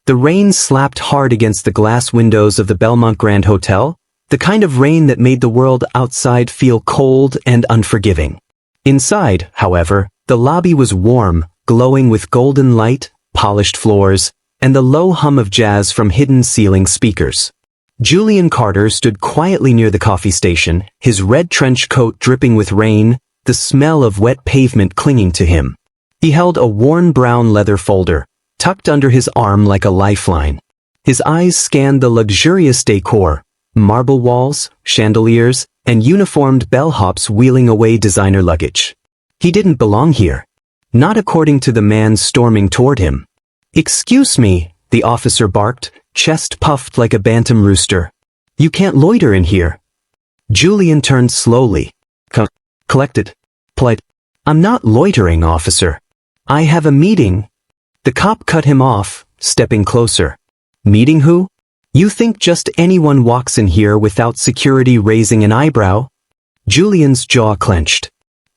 The rain slapped hard against the glass windows of the Belmont Grand Hotel, the kind of rain that made the world outside feel cold and unforgiving. Inside, however, the lobby was warm, glowing with golden light, polished floors, and the low hum of jazz from hidden ceiling speakers. Julian Carter stood quietly near the coffee station, his red trench coat dripping with rain, the smell of wet pavement clinging to him. He held a worn brown leather folder, tucked under his arm like a lifeline. His eyes scanned the luxurious decor, marble walls, chandeliers, and uniformed bellhops wheeling away designer luggage. He didn't belong here. Not according to the man storming toward him. "Excuse me," the officer barked, chest puffed like a bantam rooster. "You can't loiter in here." Julian turned slowly. Collected. Polite. "I'm not loitering, officer. I have a meeting." The cop cut him off, stepping closer. "Meeting who? You think just anyone walks in here without security raising an eyebrow?" Julian's jaw clenched.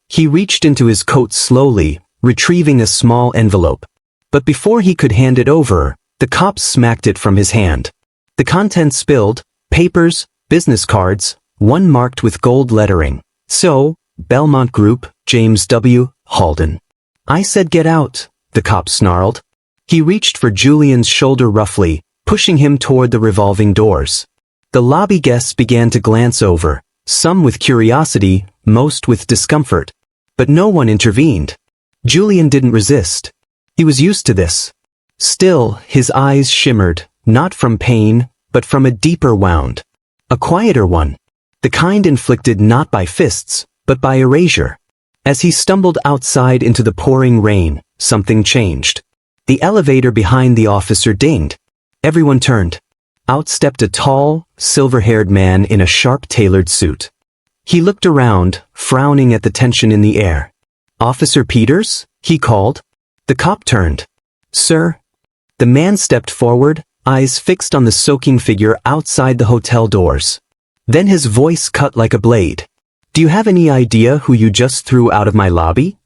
He reached into his coat slowly, retrieving a small envelope. But before he could hand it over, the cop smacked it from his hand. The contents spilled, papers, business cards, one marked with gold lettering. "So, Belmont Group, James W. Halden." "I said get out," the cop snarled. He reached for Julian's shoulder roughly, pushing him toward the revolving doors. The lobby guests began to glance over, some with curiosity, most with discomfort. But no one intervened. Julian didn't resist. He was used to this. Still, his eyes shimmered, not from pain, but from a deeper wound. A quieter one. The kind inflicted not by fists, but by erasure. As he stumbled outside into the pouring rain, something changed. The elevator behind the officer dinged. Everyone turned. Out stepped a tall, silver-haired man in a sharp-tailored suit. He looked around, frowning at the tension in the air. "Officer Peters?" he called. The cop turned. "Sir?" The man stepped forward, eyes fixed on the soaking figure outside the hotel doors. Then his voice cut like a blade. "Do you have any idea who you just threw out of my lobby?"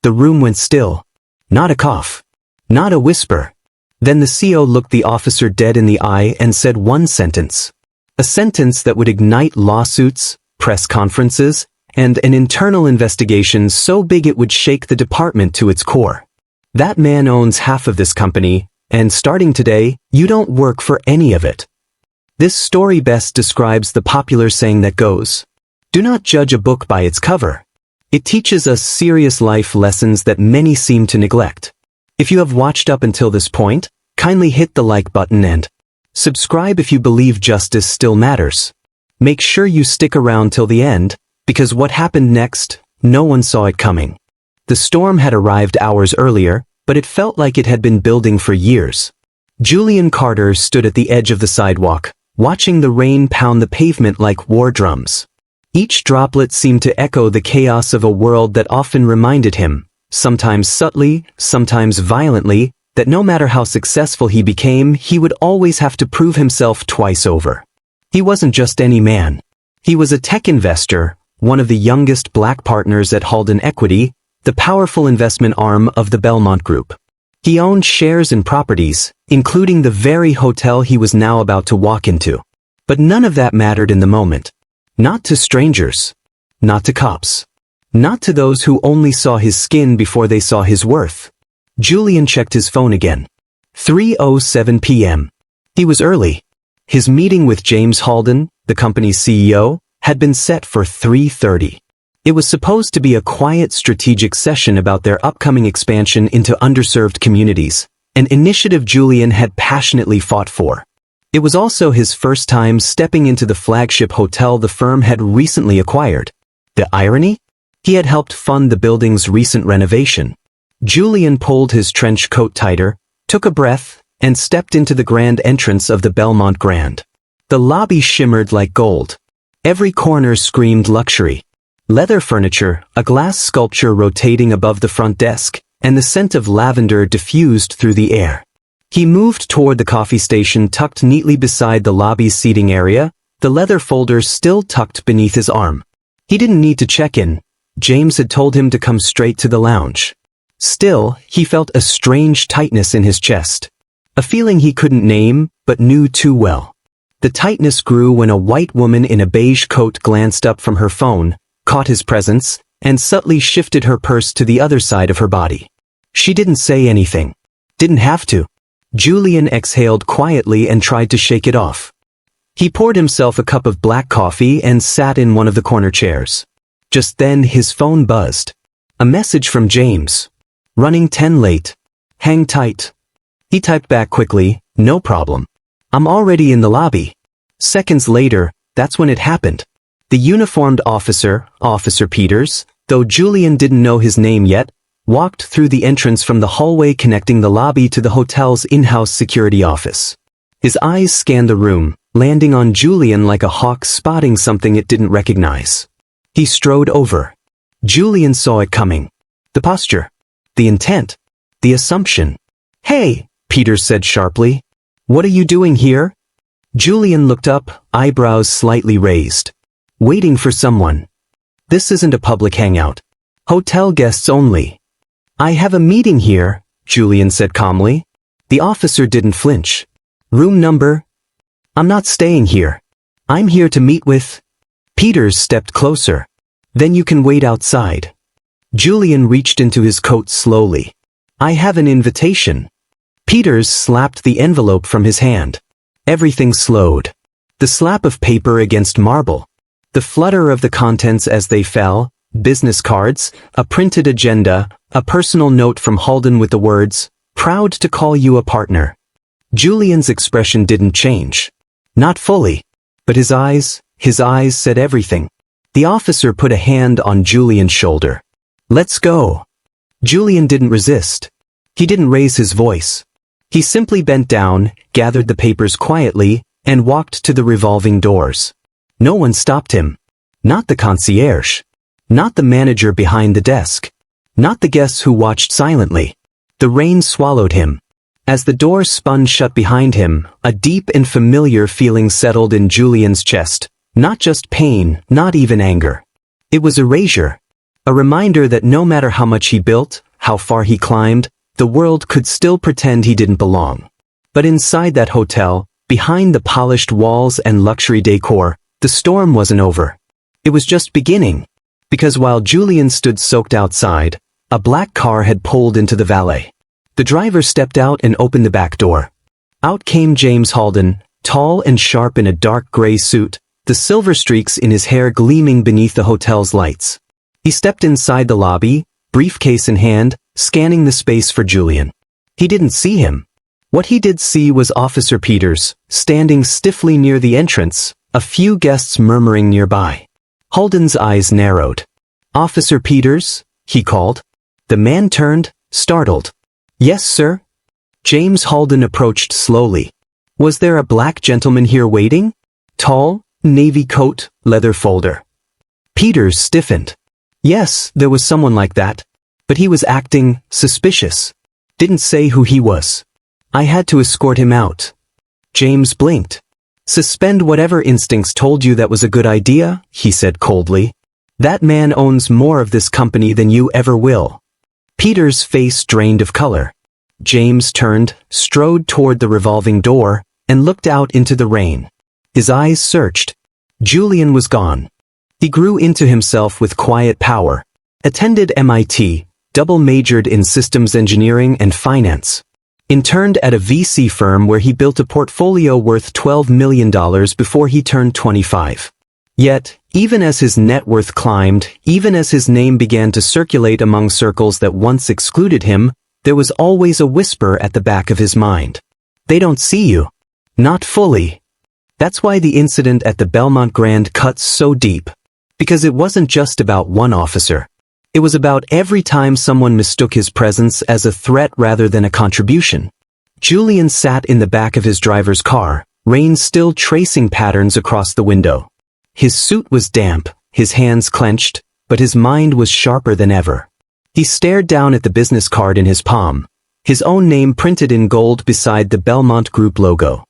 The room went still. Not a cough. Not a whisper. Then the CO looked the officer dead in the eye and said one sentence. A sentence that would ignite lawsuits, press conferences, and an internal investigation so big it would shake the department to its core. "That man owns half of this company, and starting today, you don't work for any of it." This story best describes the popular saying that goes, "Do not judge a book by its cover." It teaches us serious life lessons that many seem to neglect. If you have watched up until this point, kindly hit the like button and subscribe if you believe justice still matters. Make sure you stick around till the end, because what happened next, no one saw it coming. The storm had arrived hours earlier, but it felt like it had been building for years. Julian Carter stood at the edge of the sidewalk, watching the rain pound the pavement like war drums. Each droplet seemed to echo the chaos of a world that often reminded him, sometimes subtly, sometimes violently, that no matter how successful he became, he would always have to prove himself twice over. He wasn't just any man. He was a tech investor, one of the youngest black partners at Halden Equity, the powerful investment arm of the Belmont Group. He owned shares in properties, including the very hotel he was now about to walk into. But none of that mattered in the moment. Not to strangers. Not to cops. Not to those who only saw his skin before they saw his worth. Julian checked his phone again. 3:07 p.m. He was early. His meeting with James Halden, the company's CEO, had been set for 3:30. It was supposed to be a quiet strategic session about their upcoming expansion into underserved communities, an initiative Julian had passionately fought for. It was also his first time stepping into the flagship hotel the firm had recently acquired. The irony? He had helped fund the building's recent renovation. Julian pulled his trench coat tighter, took a breath, and stepped into the grand entrance of the Belmont Grand. The lobby shimmered like gold. Every corner screamed luxury. Leather furniture, a glass sculpture rotating above the front desk, and the scent of lavender diffused through the air. He moved toward the coffee station tucked neatly beside the lobby's seating area, the leather folder still tucked beneath his arm. He didn't need to check in. James had told him to come straight to the lounge. Still, he felt a strange tightness in his chest. A feeling he couldn't name, but knew too well. The tightness grew when a white woman in a beige coat glanced up from her phone, caught his presence, and subtly shifted her purse to the other side of her body. She didn't say anything. Didn't have to. Julian exhaled quietly and tried to shake it off. He poured himself a cup of black coffee and sat in one of the corner chairs. Just then his phone buzzed. A message from James. Running 10 late. Hang tight. He typed back quickly, no problem. I'm already in the lobby. Seconds later, that's when it happened. The uniformed officer, Officer Peters, though Julian didn't know his name yet, walked through the entrance from the hallway connecting the lobby to the hotel's in-house security office. His eyes scanned the room, landing on Julian like a hawk spotting something it didn't recognize. He strode over. Julian saw it coming. The posture. The intent. The assumption. Hey, Peters said sharply. What are you doing here? Julian looked up, eyebrows slightly raised. Waiting for someone. This isn't a public hangout. Hotel guests only. I have a meeting here, Julian said calmly. The officer didn't flinch. Room number? I'm not staying here. I'm here to meet with... Peters stepped closer. Then you can wait outside. Julian reached into his coat slowly. I have an invitation. Peters slapped the envelope from his hand. Everything slowed. The slap of paper against marble. The flutter of the contents as they fell, business cards, a printed agenda, a personal note from Halden with the words, proud to call you a partner. Julian's expression didn't change. Not fully. But his eyes said everything. The officer put a hand on Julian's shoulder. Let's go. Julian didn't resist. He didn't raise his voice. He simply bent down, gathered the papers quietly, and walked to the revolving doors. No one stopped him. Not the concierge. Not the manager behind the desk. Not the guests who watched silently. The rain swallowed him. As the door spun shut behind him, a deep and familiar feeling settled in Julian's chest. Not just pain, not even anger. It was erasure. A reminder that no matter how much he built, how far he climbed, the world could still pretend he didn't belong. But inside that hotel, behind the polished walls and luxury decor, the storm wasn't over. It was just beginning. Because while Julian stood soaked outside, a black car had pulled into the valet. The driver stepped out and opened the back door. Out came James Halden, tall and sharp in a dark gray suit, the silver streaks in his hair gleaming beneath the hotel's lights. He stepped inside the lobby, briefcase in hand, scanning the space for Julian. He didn't see him. What he did see was Officer Peters, standing stiffly near the entrance, a few guests murmuring nearby. Halden's eyes narrowed. Officer Peters, he called. The man turned, startled. Yes, sir? James Halden approached slowly. Was there a black gentleman here waiting? Tall, navy coat, leather folder. Peters stiffened. Yes, there was someone like that. But he was acting suspicious. Didn't say who he was. I had to escort him out. James blinked. Suspend whatever instincts told you that was a good idea, he said coldly. That man owns more of this company than you ever will. Peter's face drained of color. James turned, strode toward the revolving door, and looked out into the rain. His eyes searched. Julian was gone. He grew into himself with quiet power. Attended MIT, double majored in systems engineering and finance. Interned at a VC firm where he built a portfolio worth $12 million before he turned 25. Yet, even as his net worth climbed, even as his name began to circulate among circles that once excluded him, there was always a whisper at the back of his mind. They don't see you. Not fully. That's why the incident at the Belmont Grand cuts so deep. Because it wasn't just about one officer. It was about every time someone mistook his presence as a threat rather than a contribution. Julian sat in the back of his driver's car, rain still tracing patterns across the window. His suit was damp, his hands clenched, but his mind was sharper than ever. He stared down at the business card in his palm, his own name printed in gold beside the Belmont Group logo.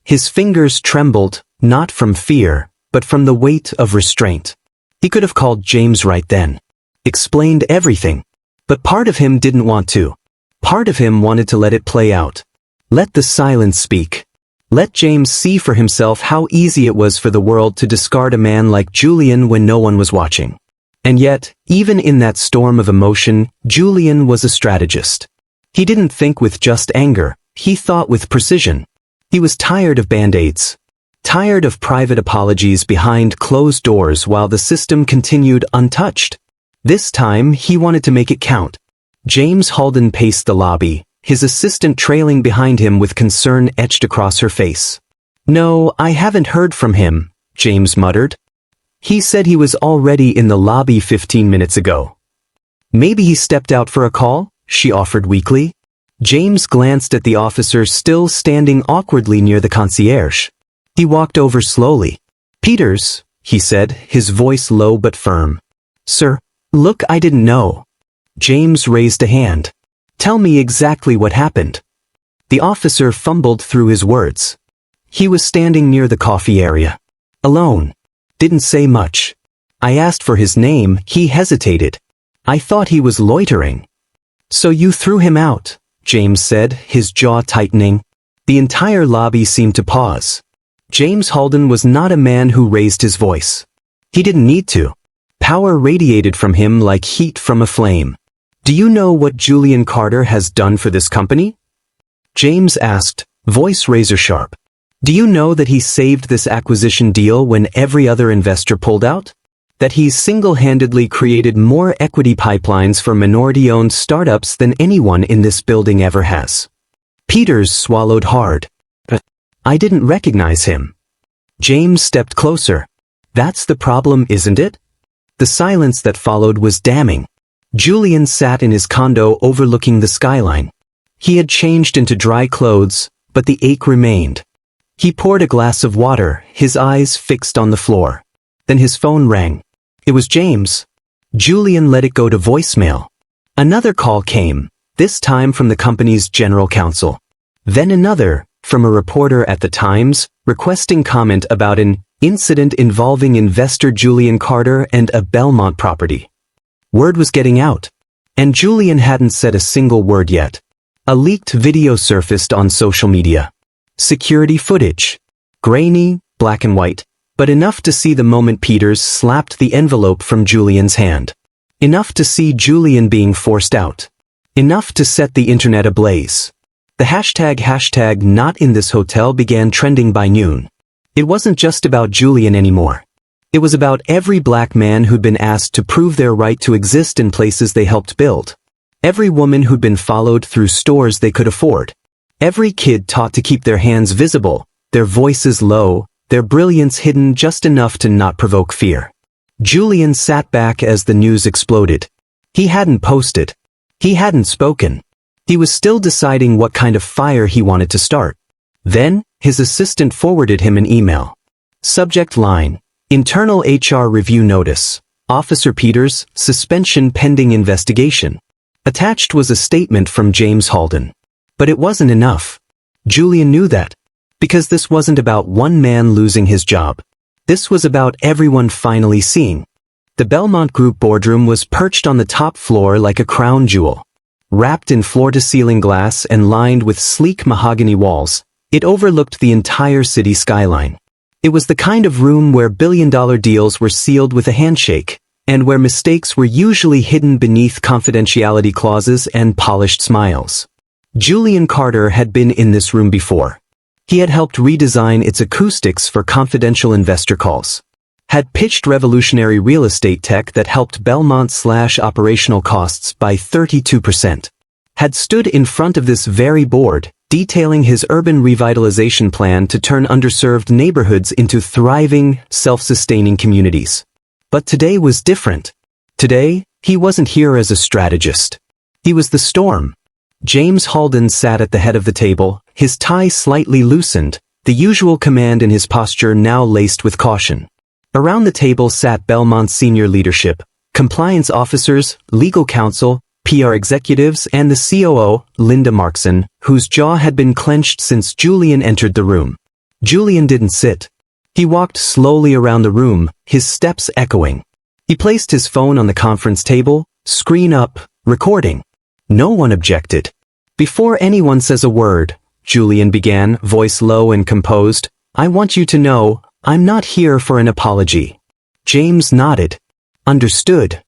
His fingers trembled, not from fear, but from the weight of restraint. He could have called James right then. Explained everything. But part of him didn't want to. Part of him wanted to let it play out. Let the silence speak. Let James see for himself how easy it was for the world to discard a man like Julian when no one was watching. And yet, even in that storm of emotion, Julian was a strategist. He didn't think with just anger, he thought with precision. He was tired of band-aids. Tired of private apologies behind closed doors while the system continued untouched. This time, he wanted to make it count. James Halden paced the lobby, his assistant trailing behind him with concern etched across her face. "No, I haven't heard from him," James muttered. "He said he was already in the lobby 15 minutes ago." "Maybe he stepped out for a call?" she offered weakly. James glanced at the officer still standing awkwardly near the concierge. He walked over slowly. "Peters," he said, his voice low but firm. "Sir, look, I didn't know." James raised a hand. "Tell me exactly what happened." The officer fumbled through his words. He was standing near the coffee area. Alone. Didn't say much. I asked for his name, he hesitated. I thought he was loitering. "So you threw him out," James said, his jaw tightening. The entire lobby seemed to pause. James Halden was not a man who raised his voice. He didn't need to. Power radiated from him like heat from a flame. "Do you know what Julian Carter has done for this company?" James asked, voice razor-sharp. "Do you know that he saved this acquisition deal when every other investor pulled out? That he's single-handedly created more equity pipelines for minority-owned startups than anyone in this building ever has?" Peters swallowed hard. "I didn't recognize him." James stepped closer. "That's the problem, isn't it?" The silence that followed was damning. Julian sat in his condo overlooking the skyline. He had changed into dry clothes, but the ache remained. He poured a glass of water, his eyes fixed on the floor. Then his phone rang. It was James. Julian let it go to voicemail. Another call came, this time from the company's general counsel. Then another, from a reporter at the Times, requesting comment about an incident involving investor Julian Carter and a Belmont property. Word was getting out. And Julian hadn't said a single word yet. A leaked video surfaced on social media. Security footage. Grainy, black and white, but enough to see the moment Peters slapped the envelope from Julian's hand. Enough to see Julian being forced out. Enough to set the internet ablaze. The hashtag not in this hotel began trending by noon. It wasn't just about Julian anymore. It was about every black man who'd been asked to prove their right to exist in places they helped build. Every woman who'd been followed through stores they could afford. Every kid taught to keep their hands visible, their voices low, their brilliance hidden just enough to not provoke fear. Julian sat back as the news exploded. He hadn't posted. He hadn't spoken. He was still deciding what kind of fire he wanted to start. Then, his assistant forwarded him an email. Subject line: Internal HR Review Notice. Officer Peters, suspension pending investigation. Attached was a statement from James Halden. But it wasn't enough. Julian knew that. Because this wasn't about one man losing his job. This was about everyone finally seeing. The Belmont Group boardroom was perched on the top floor like a crown jewel. Wrapped in floor-to-ceiling glass and lined with sleek mahogany walls, it overlooked the entire city skyline. It was the kind of room where billion-dollar deals were sealed with a handshake, and where mistakes were usually hidden beneath confidentiality clauses and polished smiles. Julian Carter had been in this room before. He had helped redesign its acoustics for confidential investor calls. Had pitched revolutionary real estate tech that helped Belmont slash operational costs by 32%. Had stood in front of this very board, detailing his urban revitalization plan to turn underserved neighborhoods into thriving, self-sustaining communities. But today was different. Today, he wasn't here as a strategist. He was the storm. James Halden sat at the head of the table, his tie slightly loosened, the usual command in his posture now laced with caution. Around the table sat Belmont's senior leadership, compliance officers, legal counsel, PR executives, and the COO, Linda Markson, whose jaw had been clenched since Julian entered the room. Julian didn't sit. He walked slowly around the room, his steps echoing. He placed his phone on the conference table, screen up, recording. No one objected. Before anyone says a word, Julian began, voice low and composed. "I want you to know, I'm not here for an apology." James nodded. "Understood."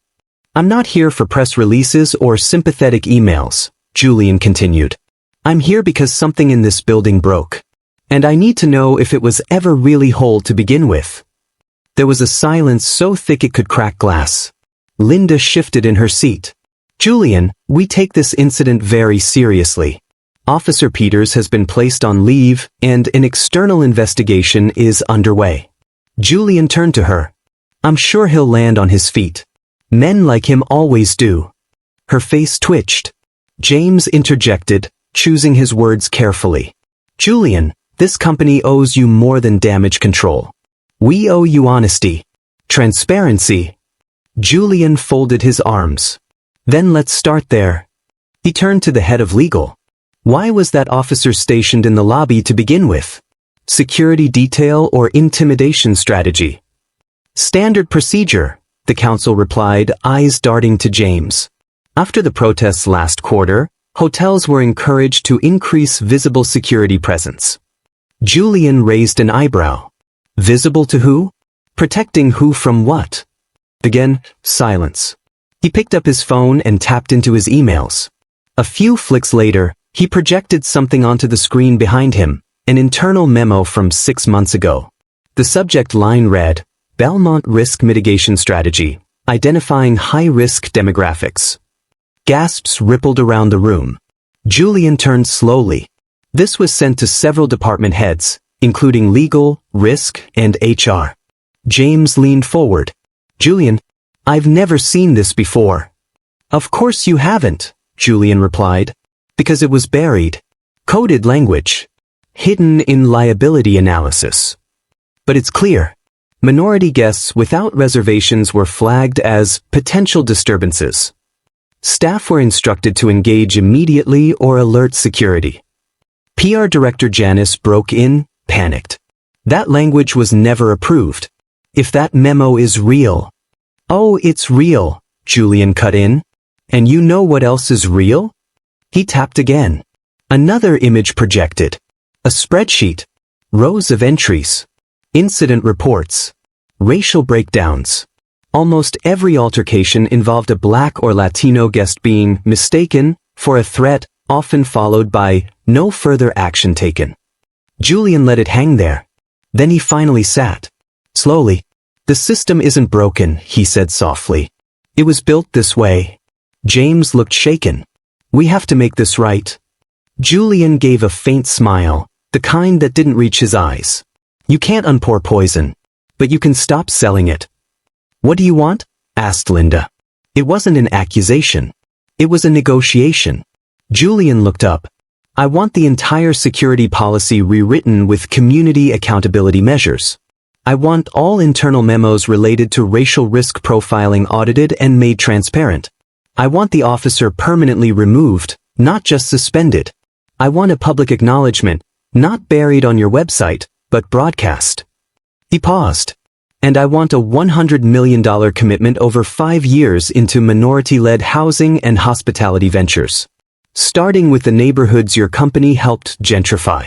"I'm not here for press releases or sympathetic emails," Julian continued. "I'm here because something in this building broke. And I need to know if it was ever really whole to begin with." There was a silence so thick it could crack glass. Linda shifted in her seat. "Julian, we take this incident very seriously. Officer Peters has been placed on leave, and an external investigation is underway." Julian turned to her. "I'm sure he'll land on his feet. Men like him always do." Her face twitched. James interjected, choosing his words carefully. "Julian, this company owes you more than damage control. We owe you honesty. Transparency." Julian folded his arms. "Then let's start there." He turned to the head of legal. "Why was that officer stationed in the lobby to begin with? Security detail or intimidation strategy?" "Standard procedure," the counsel replied, eyes darting to James. "After the protests last quarter, hotels were encouraged to increase visible security presence." Julian raised an eyebrow. "Visible to who? Protecting who from what?" Again, silence. He picked up his phone and tapped into his emails. A few flicks later, he projected something onto the screen behind him, an internal memo from 6 months ago. The subject line read, "Belmont Risk Mitigation Strategy, Identifying High-Risk Demographics." Gasps rippled around the room. Julian turned slowly. This was sent to several department heads, including legal, risk, and HR. James leaned forward. "Julian, I've never seen this before." "Of course you haven't," Julian replied. "Because it was buried. Coded language. Hidden in liability analysis. But it's clear. Minority guests without reservations were flagged as potential disturbances. Staff were instructed to engage immediately or alert security. PR Director Janice broke in, panicked. That language was never approved. If that memo is real." "Oh, it's real," Julian cut in. "And you know what else is real?" He tapped again. Another image projected. A spreadsheet. Rows of entries. Incident reports. Racial breakdowns. Almost every altercation involved a Black or Latino guest being mistaken for a threat, often followed by no further action taken. Julian let it hang there. Then he finally sat. Slowly. "The system isn't broken," he said softly. "It was built this way." James looked shaken. "We have to make this right." Julian gave a faint smile, the kind that didn't reach his eyes. "You can't unpour poison, but you can stop selling it." "What do you want?" asked Linda. It wasn't an accusation. It was a negotiation. Julian looked up. "I want the entire security policy rewritten with community accountability measures. I want all internal memos related to racial risk profiling audited and made transparent. I want the officer permanently removed, not just suspended. I want a public acknowledgement, not buried on your website, but broadcast." He paused. "And I want a $100 million commitment over 5 years into minority-led housing and hospitality ventures, starting with the neighborhoods your company helped gentrify."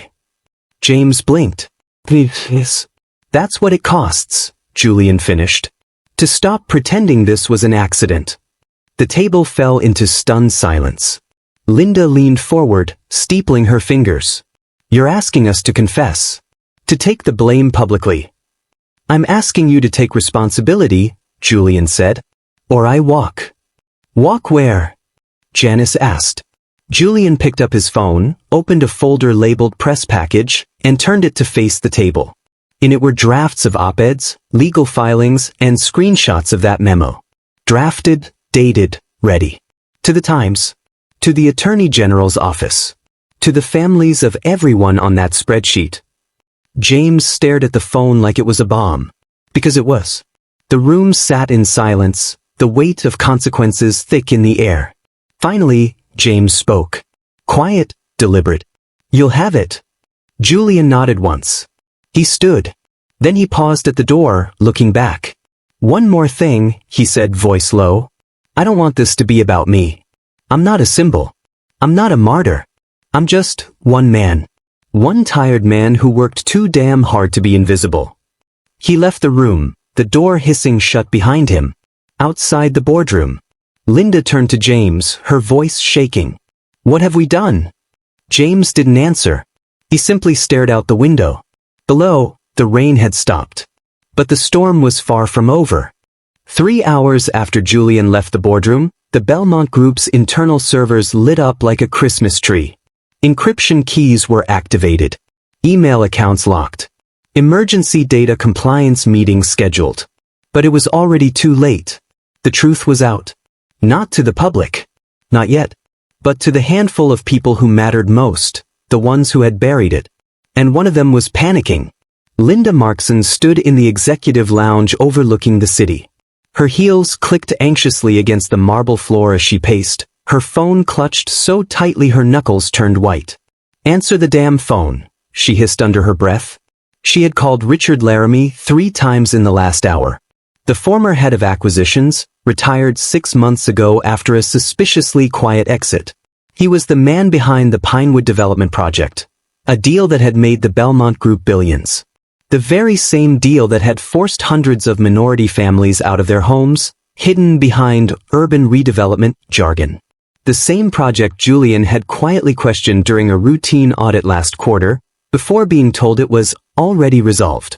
James blinked. "Yes. That's what it costs," Julian finished. "To stop pretending this was an accident." The table fell into stunned silence. Linda leaned forward, steepling her fingers. "You're asking us to confess. To take the blame publicly." "I'm asking you to take responsibility," Julian said. "Or I walk." "Walk where?" Janice asked. Julian picked up his phone, opened a folder labeled press package, and turned it to face the table. In it were drafts of op-eds, legal filings, and screenshots of that memo. Drafted, dated, ready. To the Times. To the Attorney General's office. To the families of everyone on that spreadsheet. James stared at the phone like it was a bomb. Because it was. The room sat in silence, the weight of consequences thick in the air. Finally, James spoke. Quiet, deliberate. "You'll have it." Julian nodded once. He stood. Then he paused at the door, looking back. "One more thing," he said, voice low. "I don't want this to be about me. I'm not a symbol. I'm not a martyr. I'm just one man. One tired man who worked too damn hard to be invisible. He left the room, the door hissing shut behind him. Outside the boardroom, Linda turned to James, her voice shaking. "What have we done?" James didn't answer. He simply stared out the window. Below, the rain had stopped. But the storm was far from over. 3 hours after Julian left the boardroom, the Belmont Group's internal servers lit up like a Christmas tree. Encryption keys were activated. Email accounts locked. Emergency data compliance meetings scheduled. But it was already too late. The truth was out. Not to the public. Not yet. But to the handful of people who mattered most, the ones who had buried it. And one of them was panicking. Linda Markson stood in the executive lounge overlooking the city. Her heels clicked anxiously against the marble floor as she paced, her phone clutched so tightly her knuckles turned white. "Answer the damn phone," she hissed under her breath. She had called Richard Laramie 3 times in the last hour. The former head of acquisitions, retired 6 months ago after a suspiciously quiet exit. He was the man behind the Pinewood development project, a deal that had made the Belmont Group billions. The very same deal that had forced hundreds of minority families out of their homes, hidden behind urban redevelopment jargon. The same project Julian had quietly questioned during a routine audit last quarter, before being told it was already resolved.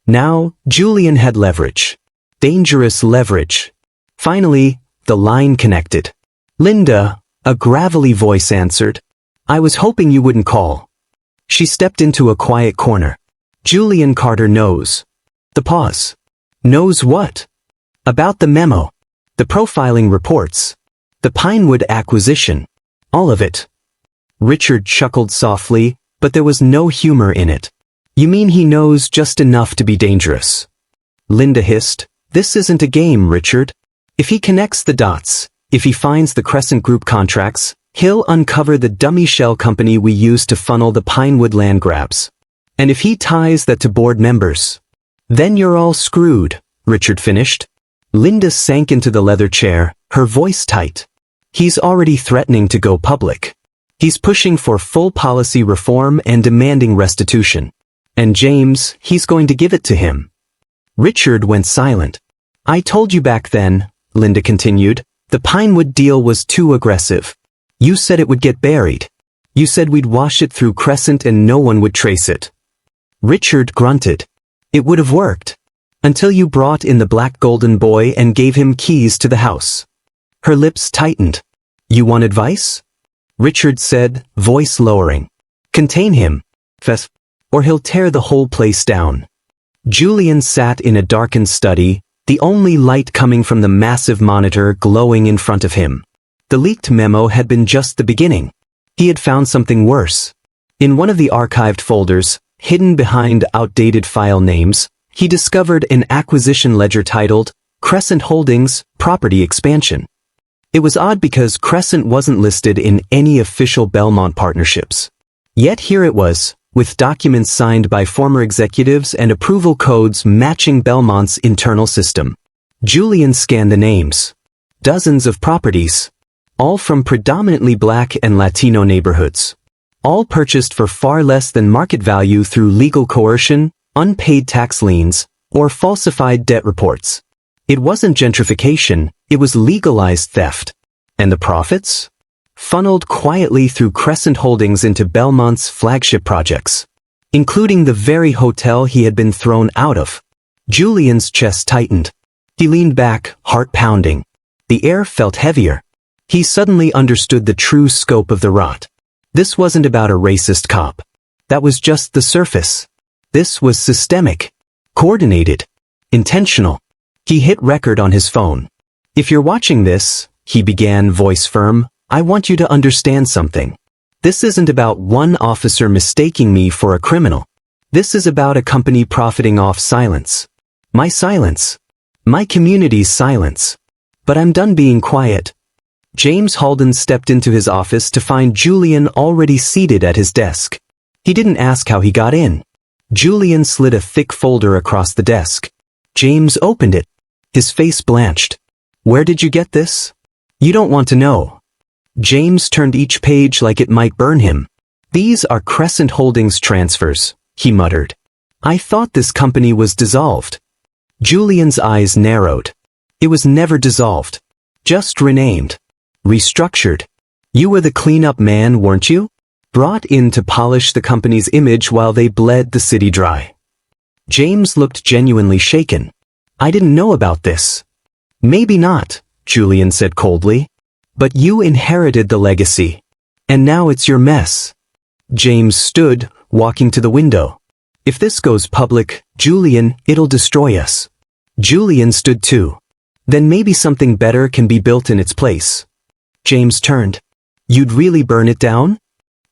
Now, Julian had leverage. Dangerous leverage. Finally, the line connected. "Linda," a gravelly voice answered. "I was hoping you wouldn't call." She stepped into a quiet corner. Julian Carter knows. The pause. Knows what? About the memo. The profiling reports. The Pinewood acquisition. All of it. Richard chuckled softly, but there was no humor in it. "You mean he knows just enough to be dangerous?" Linda hissed. "This isn't a game, Richard. If he connects the dots, if he finds the Crescent Group contracts, he'll uncover the dummy shell company we used to funnel the Pinewood land grabs. And if he ties that to board members, then you're all screwed," Richard finished. Linda sank into the leather chair, her voice tight. "He's already threatening to go public. He's pushing for full policy reform and demanding restitution. And James, he's going to give it to him." Richard went silent. "I told you back then," Linda continued, "the Pinewood deal was too aggressive. You said it would get buried. You said we'd wash it through Crescent and no one would trace it." Richard grunted. "It would have worked. Until you brought in the black golden boy and gave him keys to the house." Her lips tightened. "You want advice?" Richard said, voice lowering. "Contain him, Fess, or he'll tear the whole place down." Julian sat in a darkened study, the only light coming from the massive monitor glowing in front of him. The leaked memo had been just the beginning. He had found something worse. In one of the archived folders, hidden behind outdated file names, he discovered an acquisition ledger titled, "Crescent Holdings, Property Expansion." It was odd because Crescent wasn't listed in any official Belmont partnerships. Yet here it was, with documents signed by former executives and approval codes matching Belmont's internal system. Julian scanned the names. Dozens of properties. All from predominantly Black and Latino neighborhoods. All purchased for far less than market value through legal coercion, unpaid tax liens, or falsified debt reports. It wasn't gentrification, it was legalized theft. And the profits? Funneled quietly through Crescent Holdings into Belmont's flagship projects, including the very hotel he had been thrown out of. Julian's chest tightened. He leaned back, heart pounding. The air felt heavier. He suddenly understood the true scope of the rot. This wasn't about a racist cop. That was just the surface. This was systemic, coordinated, intentional. He hit record on his phone. "If you're watching this," he began, voice firm, "I want you to understand something. This isn't about one officer mistaking me for a criminal. This is about a company profiting off silence. My silence. My community's silence. But I'm done being quiet." James Halden stepped into his office to find Julian already seated at his desk. He didn't ask how he got in. Julian slid a thick folder across the desk. James opened it. His face blanched. "Where did you get this?" "You don't want to know." James turned each page like it might burn him. "These are Crescent Holdings transfers," he muttered. "I thought this company was dissolved." Julian's eyes narrowed. It was never dissolved. Just renamed. Restructured. "You were the cleanup man, weren't you? Brought in to polish the company's image while they bled the city dry." James looked genuinely shaken. "I didn't know about this." "Maybe not," Julian said coldly. "But you inherited the legacy. And now it's your mess." James stood, walking to the window. "If this goes public, Julian, it'll destroy us." Julian stood too. "Then maybe something better can be built in its place." James turned. "You'd really burn it down?"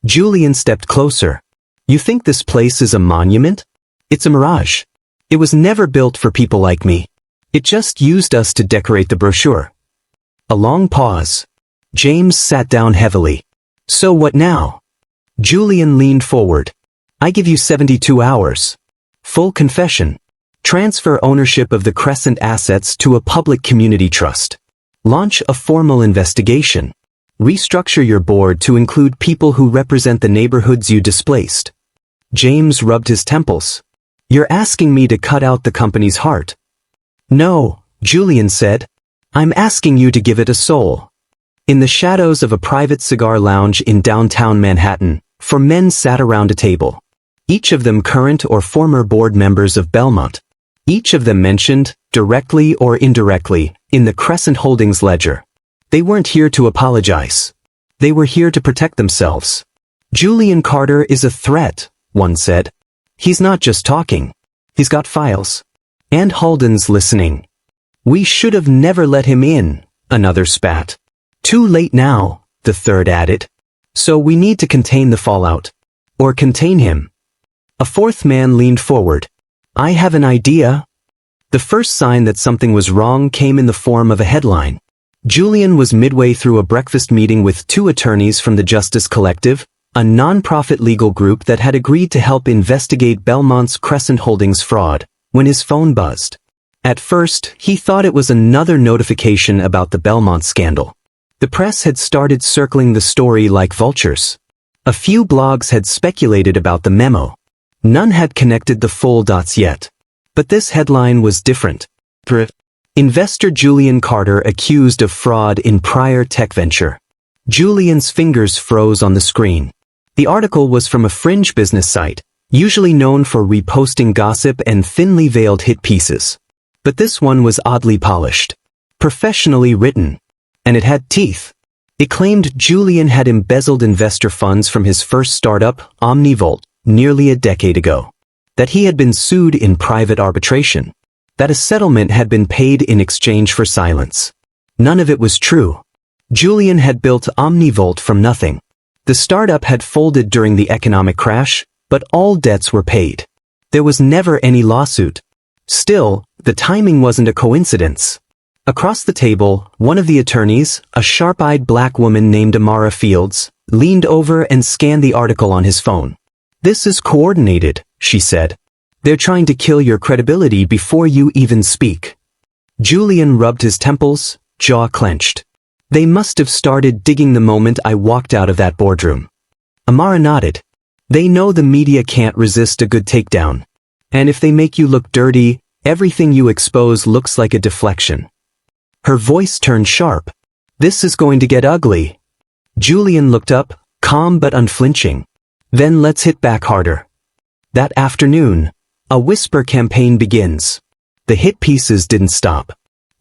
Julian stepped closer. "You think this place is a monument? It's a mirage. It was never built for people like me. It just used us to decorate the brochure." A long pause. James sat down heavily. "So what now?" Julian leaned forward. "I give you 72 hours. Full confession. Transfer ownership of the Crescent assets to a public community trust. Launch a formal investigation. Restructure your board to include people who represent the neighborhoods you displaced." James rubbed his temples. "You're asking me to cut out the company's heart." "No," Julian said. "I'm asking you to give it a soul." In the shadows of a private cigar lounge in downtown Manhattan, 4 men sat around a table. Each of them current or former board members of Belmont. Each of them mentioned, directly or indirectly, in the Crescent Holdings ledger. They weren't here to apologize. They were here to protect themselves. "Julian Carter is a threat," one said. "He's not just talking. He's got files. And Halden's listening." "We should have never let him in," another spat. "Too late now," the third added. "So we need to contain the fallout. Or contain him." A fourth man leaned forward. "I have an idea." The first sign that something was wrong came in the form of a headline. Julian was midway through a breakfast meeting with 2 attorneys from the Justice Collective, a non-profit legal group that had agreed to help investigate Belmont's Crescent Holdings fraud, when his phone buzzed. At first, he thought it was another notification about the Belmont scandal. The press had started circling the story like vultures. A few blogs had speculated about the memo. None had connected the full dots yet. But this headline was different. Investor Julian Carter accused of fraud in prior tech venture. Julian's fingers froze on the screen. The article was from a fringe business site, usually known for reposting gossip and thinly veiled hit pieces. But this one was oddly polished. Professionally written. And it had teeth. It claimed Julian had embezzled investor funds from his first startup, OmniVolt, nearly a decade ago. That he had been sued in private arbitration. That a settlement had been paid in exchange for silence. None of it was true. Julian had built OmniVolt from nothing. The startup had folded during the economic crash, but all debts were paid. There was never any lawsuit. Still, the timing wasn't a coincidence. Across the table, one of the attorneys, a sharp-eyed black woman named Amara Fields, leaned over and scanned the article on his phone. "This is coordinated," she said. "They're trying to kill your credibility before you even speak." Julian rubbed his temples, jaw clenched. "They must have started digging the moment I walked out of that boardroom." Amara nodded. "They know the media can't resist a good takedown. And if they make you look dirty, everything you expose looks like a deflection." Her voice turned sharp. "This is going to get ugly." Julian looked up, calm but unflinching. "Then let's hit back harder." That afternoon, a whisper campaign begins. The hit pieces didn't stop.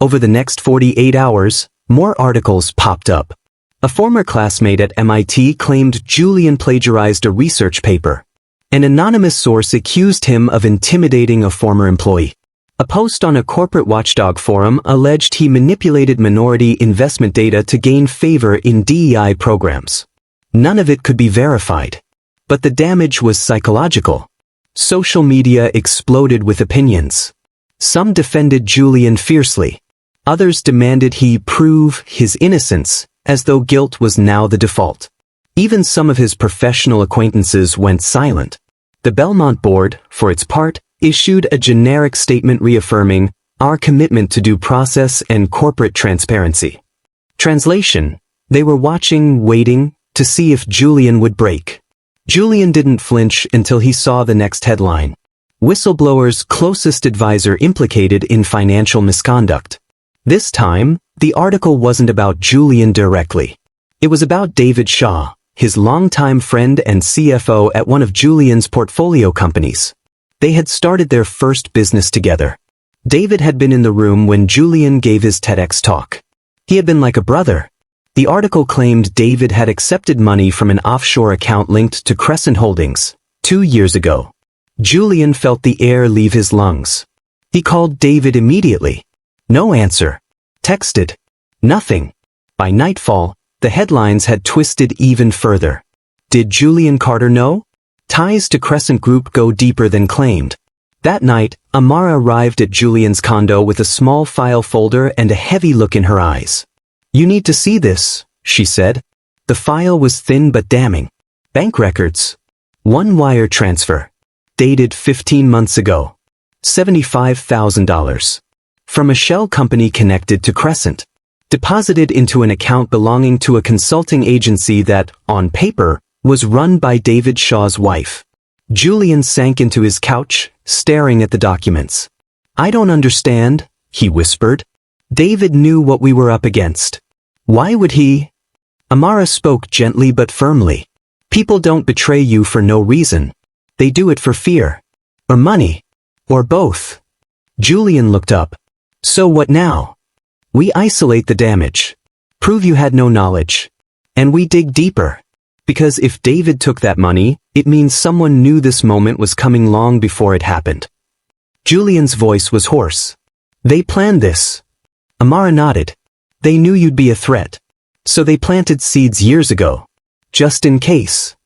Over the next 48 hours, more articles popped up. A former classmate at MIT claimed Julian plagiarized a research paper. An anonymous source accused him of intimidating a former employee. A post on a corporate watchdog forum alleged he manipulated minority investment data to gain favor in DEI programs. None of it could be verified. But the damage was psychological. Social media exploded with opinions. Some defended Julian fiercely. Others demanded he prove his innocence, as though guilt was now the default. Even some of his professional acquaintances went silent. The Belmont board, for its part, issued a generic statement reaffirming our commitment to due process and corporate transparency. Translation: they were watching, waiting, to see if Julian would break. Julian didn't flinch until he saw the next headline. Whistleblower's closest advisor implicated in financial misconduct. This time, the article wasn't about Julian directly. It was about David Shaw, his longtime friend and CFO at one of Julian's portfolio companies. They had started their first business together. David had been in the room when Julian gave his TEDx talk. He had been like a brother. The article claimed David had accepted money from an offshore account linked to Crescent Holdings 2 years ago. Julian felt the air leave his lungs. He called David immediately. No answer. Texted. Nothing. By nightfall, the headlines had twisted even further. Did Julian Carter know? Ties to Crescent Group go deeper than claimed. That night, Amara arrived at Julian's condo with a small file folder and a heavy look in her eyes. "You need to see this," she said. The file was thin but damning. Bank records. One wire transfer. Dated 15 months ago. $75,000. From a shell company connected to Crescent. Deposited into an account belonging to a consulting agency that, on paper, was run by David Shaw's wife. Julian sank into his couch, staring at the documents. "I don't understand," he whispered. David knew what we were up against. Why would he? Amara spoke gently but firmly. People don't betray you for no reason. They do it for fear. Or money. Or both. Julian looked up. So what now? We isolate the damage. Prove you had no knowledge. And we dig deeper. Because if David took that money, it means someone knew this moment was coming long before it happened. Julian's voice was hoarse. They planned this. Amara nodded. They knew you'd be a threat. So they planted seeds years ago. Just in case.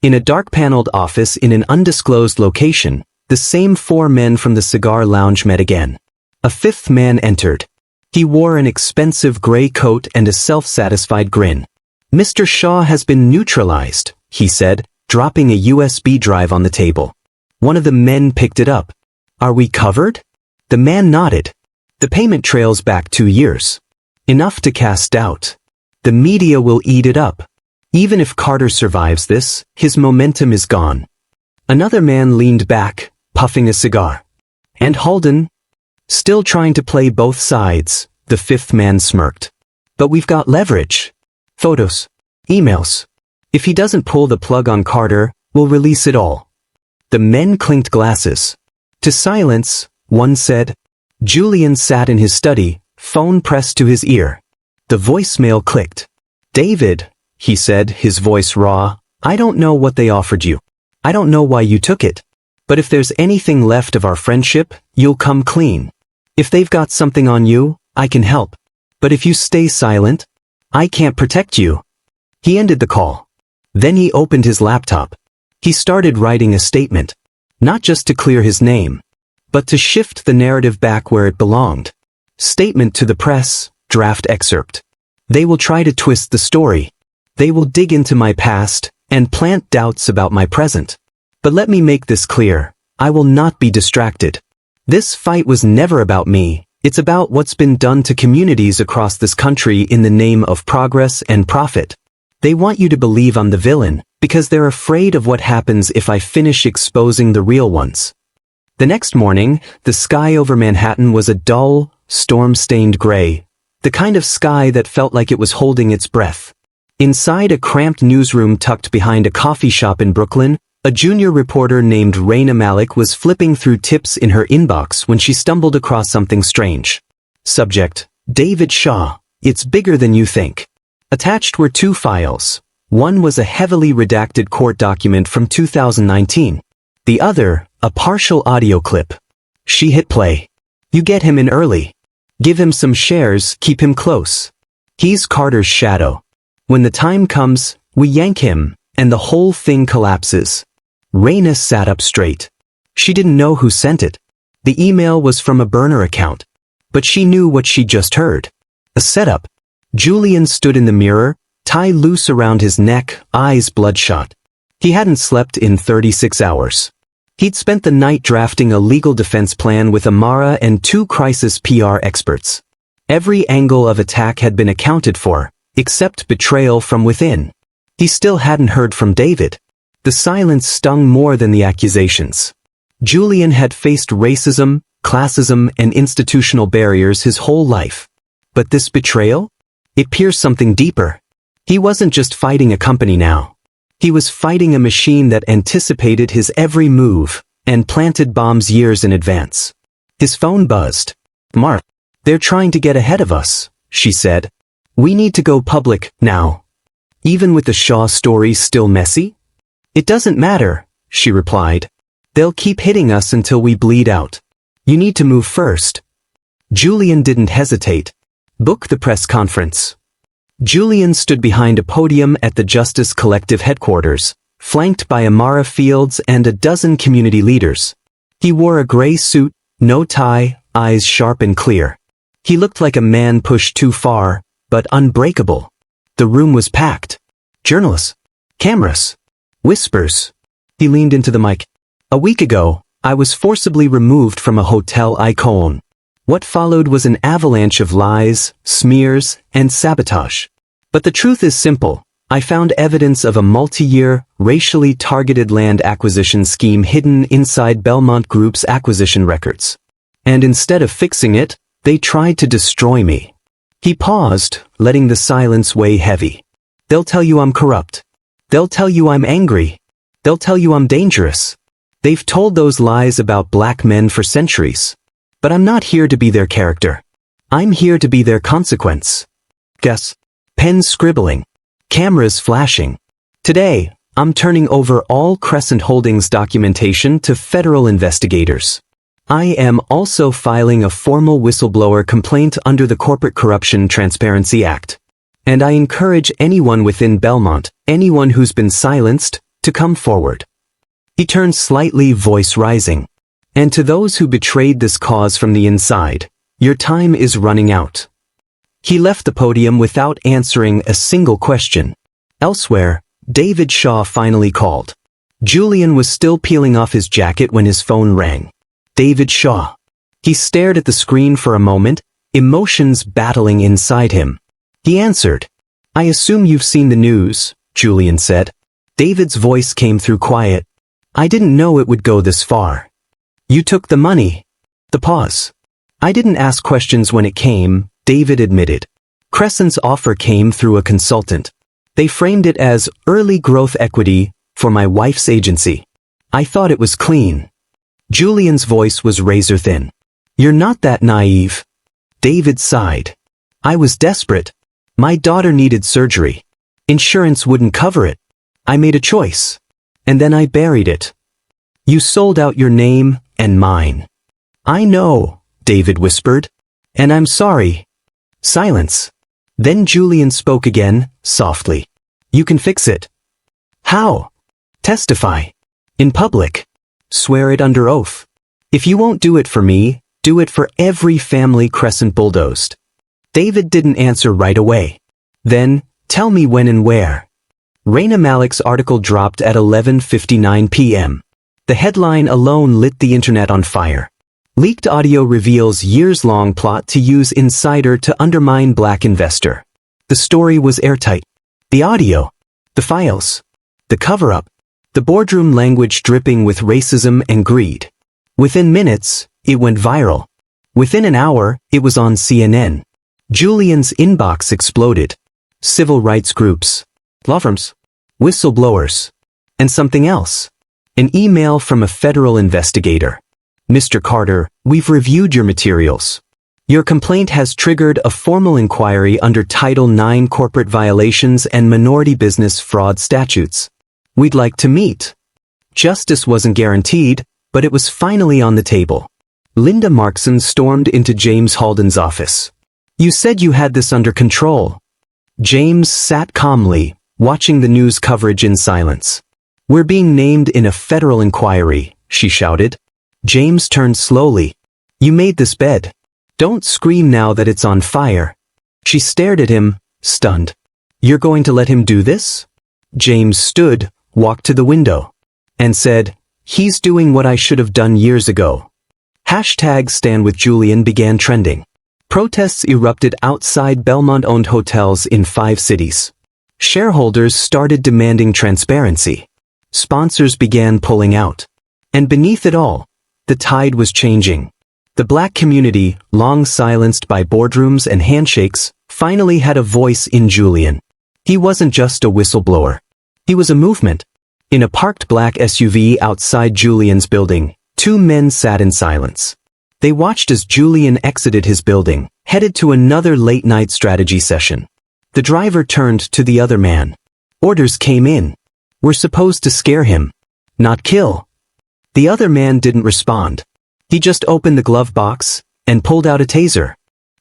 In a dark-paneled office in an undisclosed location, the same 4 men from the cigar lounge met again. A 5th man entered. He wore an expensive gray coat and a self-satisfied grin. "Mr. Shaw has been neutralized," he said, dropping a USB drive on the table. One of the men picked it up. "Are we covered?" The man nodded. "The payment trails back 2 years. Enough to cast doubt. The media will eat it up. Even if Carter survives this, his momentum is gone." Another man leaned back, puffing a cigar. "And Halden?" "Still trying to play both sides," the 5th man smirked. "But we've got leverage. Photos. Emails. If he doesn't pull the plug on Carter, we'll release it all." The men clinked glasses. To silence, one said. Julian sat in his study, phone pressed to his ear. The voicemail clicked. "David," he said, his voice raw, "I don't know what they offered you. I don't know why you took it. But if there's anything left of our friendship, you'll come clean. If they've got something on you, I can help. But if you stay silent, I can't protect you." He ended the call. Then he opened his laptop. He started writing a statement. Not just to clear his name, but to shift the narrative back where it belonged. Statement to the press, draft excerpt. They will try to twist the story. They will dig into my past, and plant doubts about my present. But let me make this clear, I will not be distracted. This fight was never about me, it's about what's been done to communities across this country in the name of progress and profit. They want you to believe I'm the villain, because they're afraid of what happens if I finish exposing the real ones. The next morning, the sky over Manhattan was a dull, storm-stained gray, the kind of sky that felt like it was holding its breath. Inside a cramped newsroom tucked behind a coffee shop in Brooklyn, a junior reporter named Raina Malik was flipping through tips in her inbox when she stumbled across something strange. Subject: David Shaw. It's bigger than you think. Attached were 2 files. One was a heavily redacted court document from 2019. The other, a partial audio clip. She hit play. "You get him in early. Give him some shares, keep him close. He's Carter's shadow. When the time comes, we yank him, and the whole thing collapses." Raina sat up straight. She didn't know who sent it. The email was from a burner account. But she knew what she'd just heard. A setup. Julian stood in the mirror, tie loose around his neck, eyes bloodshot. He hadn't slept in 36 hours. He'd spent the night drafting a legal defense plan with Amara and 2 crisis PR experts. Every angle of attack had been accounted for, except betrayal from within. He still hadn't heard from David. The silence stung more than the accusations. Julian had faced racism, classism, and institutional barriers his whole life. But this betrayal? It pierced something deeper. He wasn't just fighting a company now. He was fighting a machine that anticipated his every move and planted bombs years in advance. His phone buzzed. "Mark, they're trying to get ahead of us," she said. "We need to go public now." Even with the Shaw story still messy? "It doesn't matter," she replied. "They'll keep hitting us until we bleed out. You need to move first." Julian didn't hesitate. "Book the press conference." Julian stood behind a podium at the Justice Collective headquarters, flanked by Amara Fields and a dozen community leaders. He wore a gray suit, no tie, eyes sharp and clear. He looked like a man pushed too far, but unbreakable. The room was packed. Journalists. Cameras. Whispers. He leaned into the mic. "A week ago, I was forcibly removed from a hotel icon. What followed was an avalanche of lies, smears, and sabotage. But the truth is simple. I found evidence of a multi-year, racially targeted land acquisition scheme hidden inside Belmont Group's acquisition records. And instead of fixing it, they tried to destroy me." He paused, letting the silence weigh heavy. "They'll tell you I'm corrupt. They'll tell you I'm angry. They'll tell you I'm dangerous. They've told those lies about black men for centuries. But I'm not here to be their character. I'm here to be their consequence." Guess. Pens scribbling. Cameras flashing. "Today, I'm turning over all Crescent Holdings documentation to federal investigators. I am also filing a formal whistleblower complaint under the Corporate Corruption Transparency Act. And I encourage anyone within Belmont, anyone who's been silenced, to come forward." He turned slightly, voice rising. "And to those who betrayed this cause from the inside, your time is running out." He left the podium without answering a single question. Elsewhere, David Shaw finally called. Julian was still peeling off his jacket when his phone rang. David Shaw. He stared at the screen for a moment, emotions battling inside him. He answered. "I assume you've seen the news," Julian said. David's voice came through quiet. "I didn't know it would go this far." "You took the money." The pause. "I didn't ask questions when it came," David admitted. "Crescent's offer came through a consultant. They framed it as early growth equity for my wife's agency. I thought it was clean." Julian's voice was razor thin. "You're not that naive." David sighed. "I was desperate. My daughter needed surgery. Insurance wouldn't cover it. I made a choice. And then I buried it. You sold out your name and mine." "I know," David whispered. "And I'm sorry." Silence. Then Julian spoke again, softly. "You can fix it." "How?" "Testify. In public. Swear it under oath. If you won't do it for me, do it for every family Crescent bulldozed." David didn't answer right away. Then, "Tell me when and where." Raina Malik's article dropped at 11:59 p.m. The headline alone lit the internet on fire. Leaked audio reveals years-long plot to use insider to undermine black investor. The story was airtight. The audio. The files. The cover-up. The boardroom language dripping with racism and greed. Within minutes, it went viral. Within an hour, it was on CNN. Julian's inbox exploded. Civil rights groups. Law firms. Whistleblowers. And something else. An email from a federal investigator. "Mr. Carter, we've reviewed your materials. Your complaint has triggered a formal inquiry under Title IX corporate violations and minority business fraud statutes. We'd like to meet." Justice wasn't guaranteed, but it was finally on the table. Linda Markson stormed into James Halden's office. "You said you had this under control." James sat calmly, watching the news coverage in silence. "We're being named in a federal inquiry," she shouted. James turned slowly. "You made this bed. Don't scream now that it's on fire." She stared at him, stunned. "You're going to let him do this?" James stood, walked to the window, and said, "He's doing what I should have done years ago." #StandWithJulian began trending. Protests erupted outside Belmont-owned hotels in 5 cities. Shareholders started demanding transparency. Sponsors began pulling out. And beneath it all, the tide was changing. The black community, long silenced by boardrooms and handshakes, finally had a voice in Julian. He wasn't just a whistleblower. He was a movement. In a parked black SUV outside Julian's building, two men sat in silence. They watched as Julian exited his building, headed to another late-night strategy session. The driver turned to the other man. Orders came in. We're supposed to scare him, not kill. The other man didn't respond. He just opened the glove box and pulled out a taser.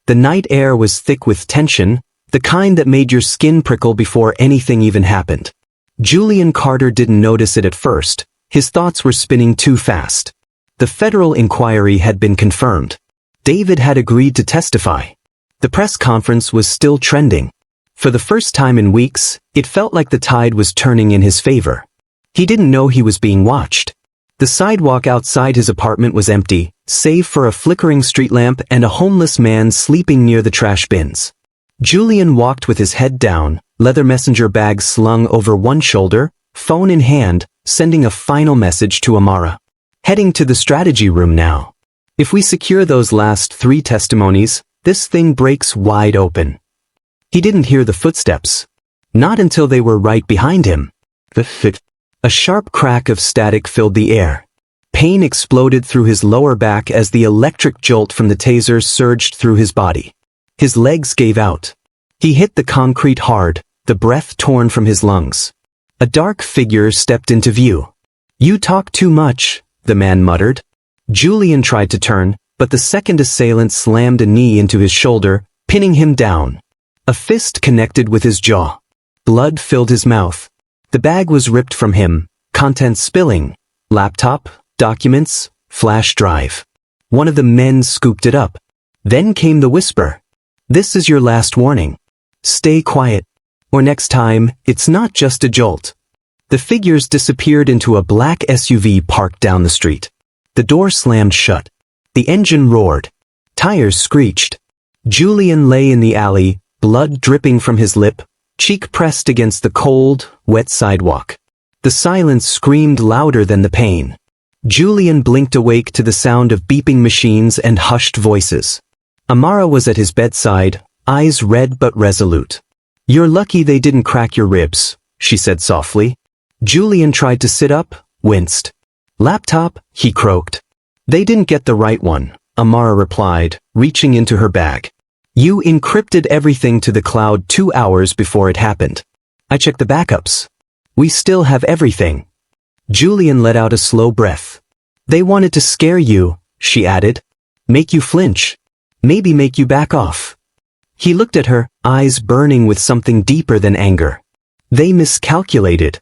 The night air was thick with tension, the kind that made your skin prickle before anything even happened. Julian Carter didn't notice it at first. His thoughts were spinning too fast. The federal inquiry had been confirmed. David had agreed to testify. The press conference was still trending. For the first time in weeks, it felt like the tide was turning in his favor. He didn't know he was being watched. The sidewalk outside his apartment was empty, save for a flickering street lamp and a homeless man sleeping near the trash bins. Julian walked with his head down, leather messenger bag slung over one shoulder, phone in hand, sending a final message to Amara. Heading to the strategy room now. If we secure those last 3 testimonies, this thing breaks wide open. He didn't hear the footsteps. Not until they were right behind him. A sharp crack of static filled the air. Pain exploded through his lower back as the electric jolt from the taser surged through his body. His legs gave out. He hit the concrete hard, the breath torn from his lungs. A dark figure stepped into view. "You talk too much," the man muttered. Julian tried to turn, but the second assailant slammed a knee into his shoulder, pinning him down. A fist connected with his jaw. Blood filled his mouth. The bag was ripped from him, contents spilling. Laptop, documents, flash drive. One of the men scooped it up. Then came the whisper. "This is your last warning. Stay quiet. Or next time, it's not just a jolt." The figures disappeared into a black SUV parked down the street. The door slammed shut. The engine roared. Tires screeched. Julian lay in the alley, blood dripping from his lip, cheek pressed against the cold, wet sidewalk. The silence screamed louder than the pain. Julian blinked awake to the sound of beeping machines and hushed voices. Amara was at his bedside, eyes red but resolute. "You're lucky they didn't crack your ribs," she said softly. Julian tried to sit up, winced. "Laptop," he croaked. "They didn't get the right one," Amara replied, reaching into her bag. "You encrypted everything to the cloud 2 hours before it happened. I checked the backups. We still have everything." Julian let out a slow breath. "They wanted to scare you," she added. "Make you flinch. Maybe make you back off." He looked at her, eyes burning with something deeper than anger. They miscalculated.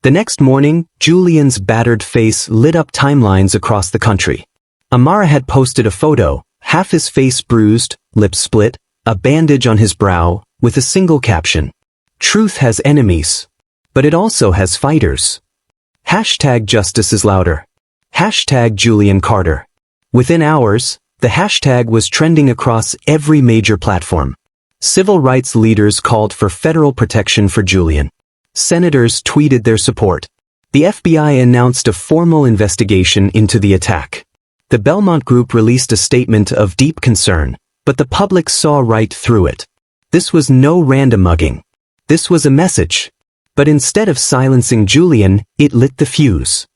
The next morning, Julian's battered face lit up timelines across the country. Amara had posted a photo, half his face bruised, lips split, a bandage on his brow, with a single caption. "Truth has enemies. But it also has fighters." Hashtag justice is louder. Hashtag Julian Carter. Within hours, the hashtag was trending across every major platform. Civil rights leaders called for federal protection for Julian. Senators tweeted their support. The FBI announced a formal investigation into the attack. The Belmont Group released a statement of deep concern, but the public saw right through it. This was no random mugging. This was a message. But instead of silencing Julian, it lit the fuse.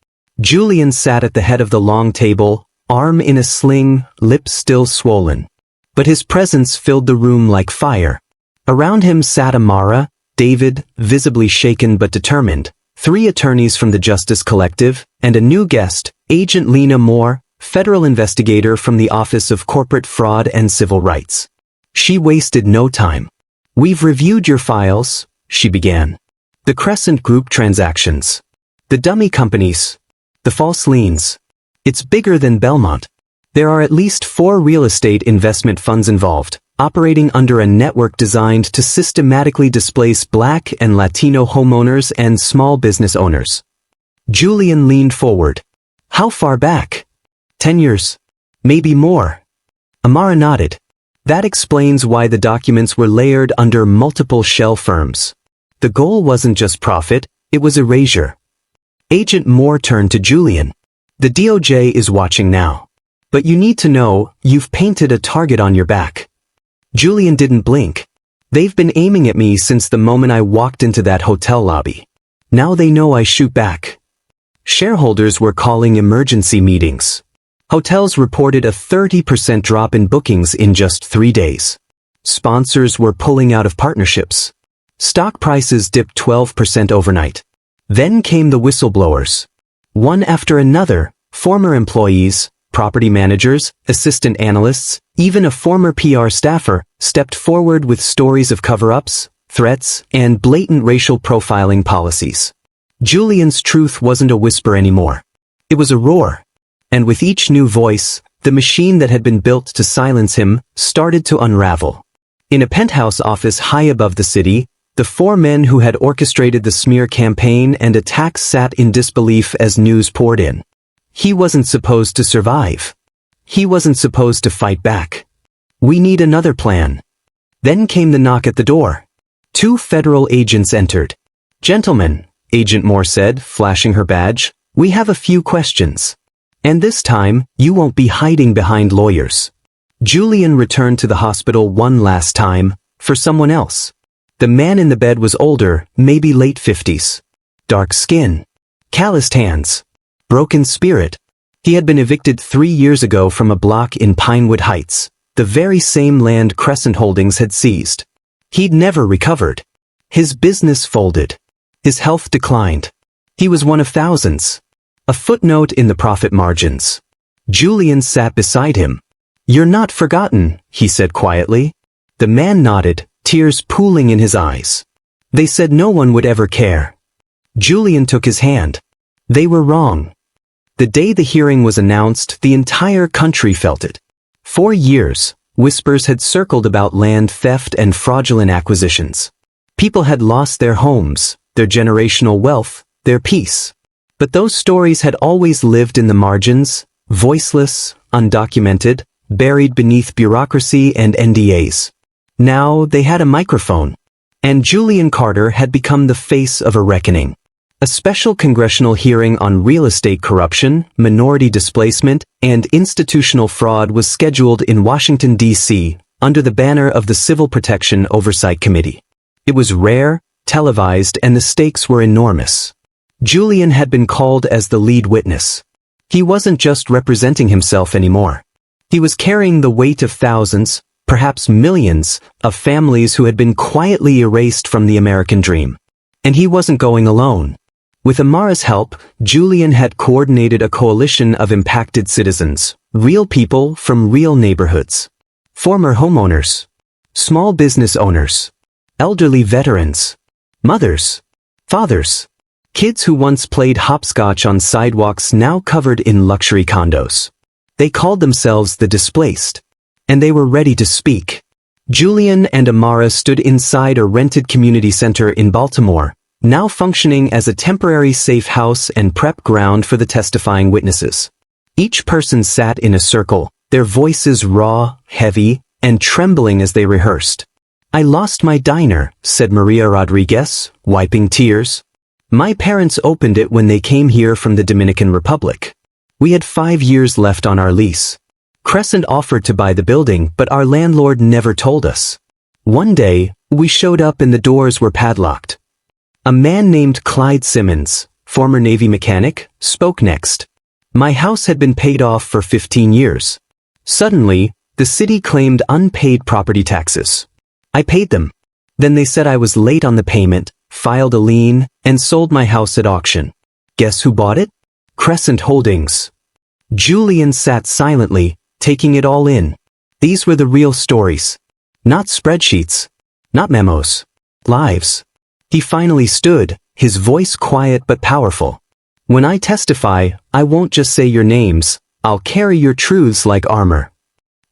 Julian sat at the head of the long table, arm in a sling, lips still swollen. But his presence filled the room like fire. Around him sat Amara, David, visibly shaken but determined, 3 attorneys from the Justice Collective, and a new guest, Agent Lena Moore, federal investigator from the Office of Corporate Fraud and Civil Rights. She wasted no time. "We've reviewed your files," she began. "The Crescent Group transactions. The dummy companies. The false liens. It's bigger than Belmont. There are at least 4 real estate investment funds involved, operating under a network designed to systematically displace Black and Latino homeowners and small business owners." Julian leaned forward. "How far back? 10 years? Maybe more?" Amara nodded. "That explains why the documents were layered under multiple shell firms. The goal wasn't just profit, it was erasure. Agent Moore turned to Julian. "The DOJ is watching now. But you need to know, you've painted a target on your back." Julian didn't blink. "They've been aiming at me since the moment I walked into that hotel lobby. Now they know I shoot back." Shareholders were calling emergency meetings. Hotels reported a 30% drop in bookings in just 3 days. Sponsors were pulling out of partnerships. Stock prices dipped 12% overnight. Then came the whistleblowers. One after another, former employees, property managers, assistant analysts, even a former PR staffer, stepped forward with stories of cover-ups, threats, and blatant racial profiling policies. Julian's truth wasn't a whisper anymore. It was a roar. And with each new voice, the machine that had been built to silence him started to unravel. In a penthouse office high above the city, the 4 men who had orchestrated the smear campaign and attacks sat in disbelief as news poured in. He wasn't supposed to survive. He wasn't supposed to fight back. "We need another plan." Then came the knock at the door. 2 federal agents entered. "Gentlemen," Agent Moore said, flashing her badge, "we have a few questions. And this time, you won't be hiding behind lawyers." Julian returned to the hospital one last time, for someone else. The man in the bed was older, maybe late 50s. Dark skin. Calloused hands. Broken spirit. He had been evicted 3 years ago from a block in Pinewood Heights, the very same land Crescent Holdings had seized. He'd never recovered. His business folded. His health declined. He was one of thousands. A footnote in the profit margins. Julian sat beside him. "You're not forgotten," he said quietly. The man nodded, tears pooling in his eyes. "They said no one would ever care." Julian took his hand. They were wrong. The day the hearing was announced, the entire country felt it. For years, whispers had circled about land theft and fraudulent acquisitions. People had lost their homes, their generational wealth, their peace. But those stories had always lived in the margins, voiceless, undocumented, buried beneath bureaucracy and NDAs. Now they had a microphone. And Julian Carter had become the face of a reckoning. A special congressional hearing on real estate corruption, minority displacement, and institutional fraud was scheduled in Washington, D.C., under the banner of the Civil Protection Oversight Committee. It was rare, televised, and the stakes were enormous. Julian had been called as the lead witness. He wasn't just representing himself anymore. He was carrying the weight of thousands, perhaps millions, of families who had been quietly erased from the American dream. And he wasn't going alone. With Amara's help, Julian had coordinated a coalition of impacted citizens, real people from real neighborhoods. Former homeowners, small business owners, elderly veterans, mothers, fathers. Kids who once played hopscotch on sidewalks now covered in luxury condos. They called themselves the displaced. And they were ready to speak. Julian and Amara stood inside a rented community center in Baltimore, now functioning as a temporary safe house and prep ground for the testifying witnesses. Each person sat in a circle, their voices raw, heavy, and trembling as they rehearsed. "I lost my diner," said Maria Rodriguez, wiping tears. "My parents opened it when they came here from the Dominican Republic. We had 5 years left on our lease. Crescent offered to buy the building, but our landlord never told us. One day, we showed up and the doors were padlocked." A man named Clyde Simmons, former Navy mechanic, spoke next. "My house had been paid off for 15 years. Suddenly, the city claimed unpaid property taxes. I paid them. Then they said I was late on the payment, filed a lien, and sold my house at auction. Guess who bought it? Crescent Holdings." Julian sat silently, taking it all in. These were the real stories. Not spreadsheets. Not memos. Lives. He finally stood, his voice quiet but powerful. "When I testify, I won't just say your names, I'll carry your truths like armor."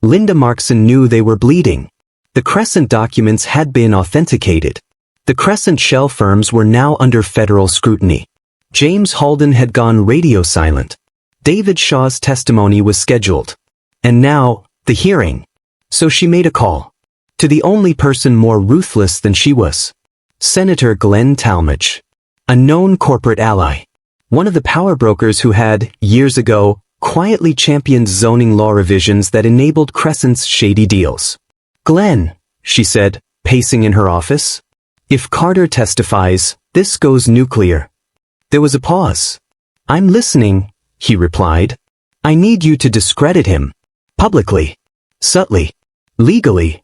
Linda Markson knew they were bleeding. The Crescent documents had been authenticated. The Crescent shell firms were now under federal scrutiny. James Halden had gone radio silent. David Shaw's testimony was scheduled. And now, the hearing. So she made a call. To the only person more ruthless than she was. Senator Glenn Talmadge. A known corporate ally. One of the power brokers who had, years ago, quietly championed zoning law revisions that enabled Crescent's shady deals. "Glenn," she said, pacing in her office. "If Carter testifies, this goes nuclear." There was a pause. "I'm listening," he replied. "I need you to discredit him. Publicly. Subtly. Legally."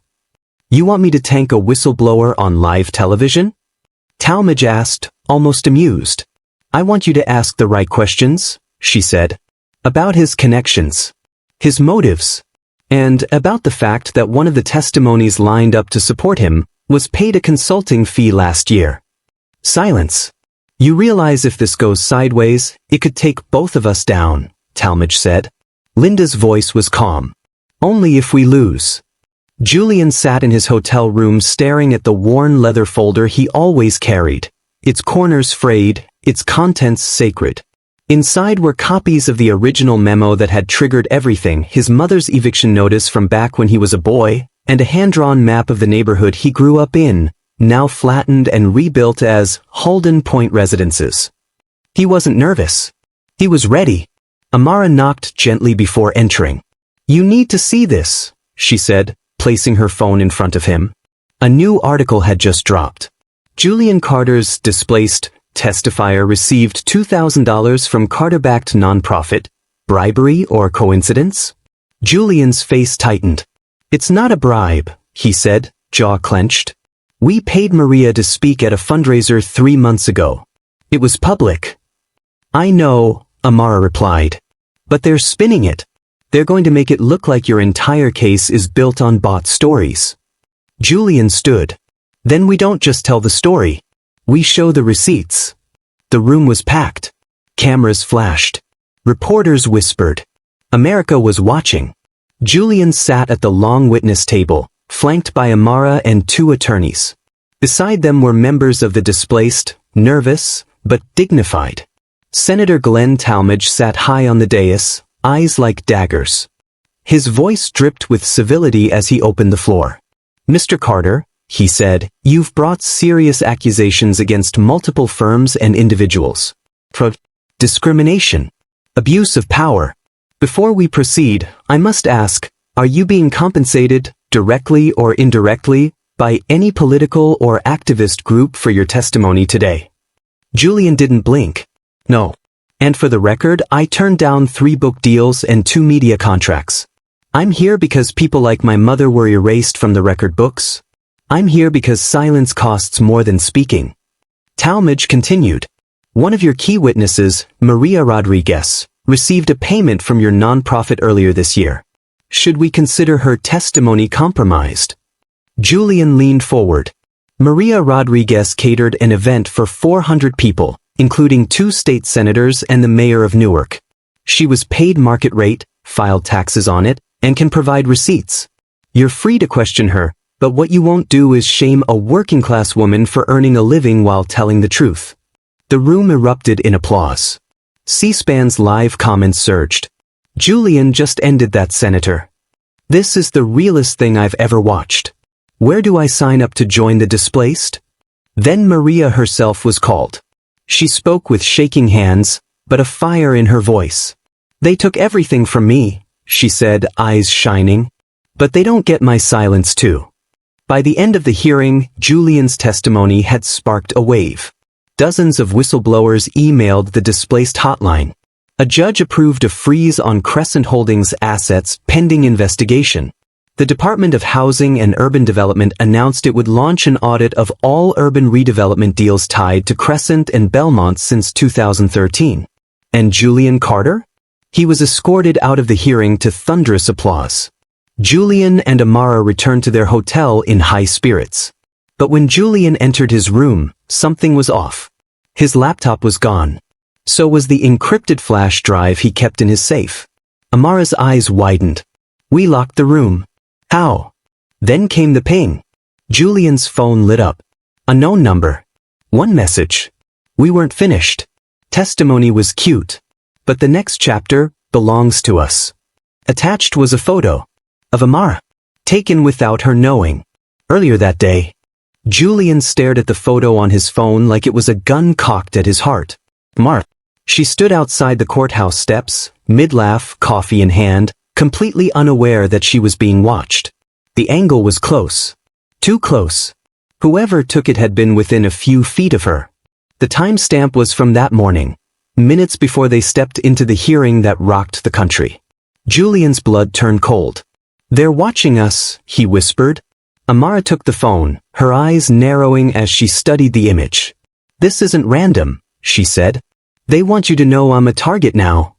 "You want me to tank a whistleblower on live television?" Talmadge asked, almost amused. "I want you to ask the right questions," she said. "About his connections. His motives. And about the fact that one of the testimonies lined up to support him was paid a consulting fee last year." Silence. "You realize if this goes sideways, it could take both of us down," Talmadge said. Linda's voice was calm. "Only if we lose." Julian sat in his hotel room staring at the worn leather folder he always carried, its corners frayed, its contents sacred. Inside were copies of the original memo that had triggered everything, his mother's eviction notice from back when he was a boy, and a hand-drawn map of the neighborhood he grew up in, now flattened and rebuilt as Halden Point residences. He wasn't nervous. He was ready. Amara knocked gently before entering. "You need to see this," she said, placing her phone in front of him. A new article had just dropped. Julian Carter's displaced testifier received $2,000 from Carter-backed nonprofit. Bribery or coincidence? Julian's face tightened. "It's not a bribe," he said, jaw clenched. "We paid Maria to speak at a fundraiser 3 months ago. It was public." "I know," Amara replied. "But they're spinning it. They're going to make it look like your entire case is built on bought stories." Julian stood. "Then we don't just tell the story. We show the receipts." The room was packed. Cameras flashed. Reporters whispered. America was watching. Julian sat at the long witness table, flanked by Amara and 2 attorneys. Beside them were members of the displaced, nervous, but dignified. Senator Glenn Talmadge sat high on the dais, eyes like daggers. His voice dripped with civility as he opened the floor. "Mr. Carter," he said, "you've brought serious accusations against multiple firms and individuals. Discrimination. Abuse of power. Before we proceed, I must ask, are you being compensated, directly or indirectly, by any political or activist group for your testimony today?" Julian didn't blink. "No. And for the record, I turned down 3 book deals and 2 media contracts. I'm here because people like my mother were erased from the record books. I'm here because silence costs more than speaking." Talmadge continued. "One of your key witnesses, Maria Rodriguez, received a payment from your nonprofit earlier this year. Should we consider her testimony compromised?" Julian leaned forward. Maria Rodriguez catered an event for 400 people, including 2 state senators and the mayor of Newark. She was paid market rate, filed taxes on it, and can provide receipts. You're free to question her, but what you won't do is shame a working-class woman for earning a living while telling the truth. The room erupted in applause. C-SPAN's live comments surged. "Julian just ended that, Senator. This is the realest thing I've ever watched. Where do I sign up to join the displaced?" Then Maria herself was called. She spoke with shaking hands, but a fire in her voice. "They took everything from me," she said, eyes shining. "But they don't get my silence too." By the end of the hearing, Julian's testimony had sparked a wave. Dozens of whistleblowers emailed the displaced hotline. A judge approved a freeze on Crescent Holdings' assets pending investigation. The Department of Housing and Urban Development announced it would launch an audit of all urban redevelopment deals tied to Crescent and Belmont since 2013. And Julian Carter? He was escorted out of the hearing to thunderous applause. Julian and Amara returned to their hotel in high spirits. But when Julian entered his room, something was off. His laptop was gone. So was the encrypted flash drive he kept in his safe. Amara's eyes widened. "We locked the room." "How?" Then came the ping. Julian's phone lit up. Unknown number. One message. "We weren't finished. Testimony was cute. But the next chapter belongs to us." Attached was a photo of Amara, taken without her knowing. Earlier that day. Julian stared at the photo on his phone like it was a gun cocked at his heart. "Amara, She stood outside the courthouse steps, mid-laugh, coffee in hand, completely unaware that she was being watched. The angle was close. Too close. Whoever took it had been within a few feet of her. The timestamp was from that morning, minutes before they stepped into the hearing that rocked the country. Julian's blood turned cold. "They're watching us," he whispered. Amara took the phone, her eyes narrowing as she studied the image. "This isn't random," she said. "They want you to know I'm a target now."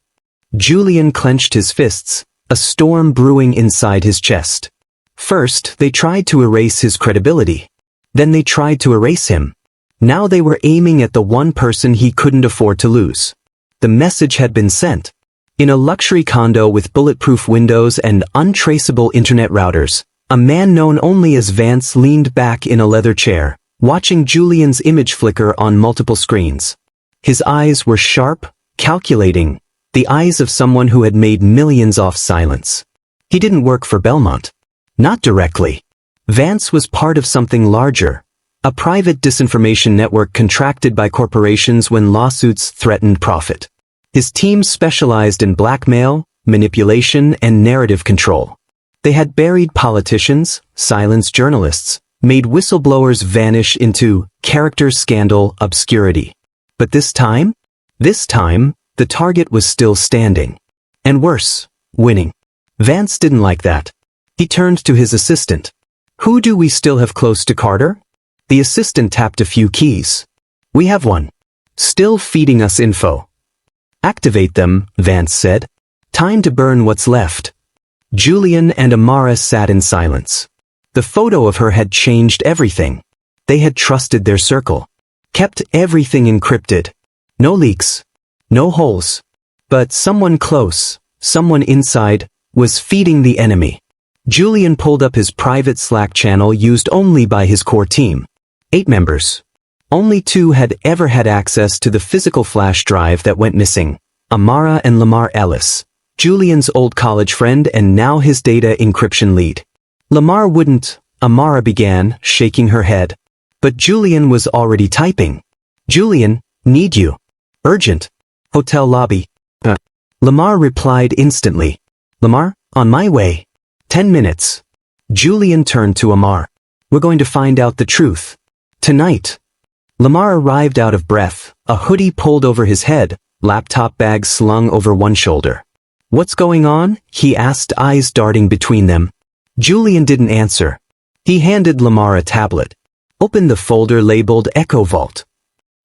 Julian clenched his fists, a storm brewing inside his chest. First, they tried to erase his credibility. Then they tried to erase him. Now they were aiming at the one person he couldn't afford to lose. The message had been sent. In a luxury condo with bulletproof windows and untraceable internet routers, a man known only as Vance leaned back in a leather chair, watching Julian's image flicker on multiple screens. His eyes were sharp, calculating, the eyes of someone who had made millions off silence. He didn't work for Belmont. Not directly. Vance was part of something larger, a private disinformation network contracted by corporations when lawsuits threatened profit. His team specialized in blackmail, manipulation, and narrative control. They had buried politicians, silenced journalists, made whistleblowers vanish into character scandal obscurity. But this time, the target was still standing. And worse, winning. Vance didn't like that. He turned to his assistant. "Who do we still have close to Carter?" The assistant tapped a few keys. "We have one. Still feeding us info." "Activate them," Vance said. "Time to burn what's left." Julian and Amara sat in silence. The photo of her had changed everything. They had trusted their circle. Kept everything encrypted. No leaks. No holes. But someone close, someone inside, was feeding the enemy. Julian pulled up his private Slack channel used only by his core team. 8 members. Only 2 had ever had access to the physical flash drive that went missing. Amara and Lamar Ellis, Julian's old college friend and now his data encryption lead. Lamar wouldn't, Amara began, shaking her head. But Julian was already typing. "Julian, need you. Urgent. Hotel lobby." Lamar replied instantly. "Lamar, on my way. 10 minutes. Julian turned to Amar. "We're going to find out the truth. Tonight." Lamar arrived out of breath, a hoodie pulled over his head, laptop bag slung over one shoulder. "What's going on?" he asked, eyes darting between them. Julian didn't answer. He handed Lamar a tablet. "Open the folder labeled Echo Vault.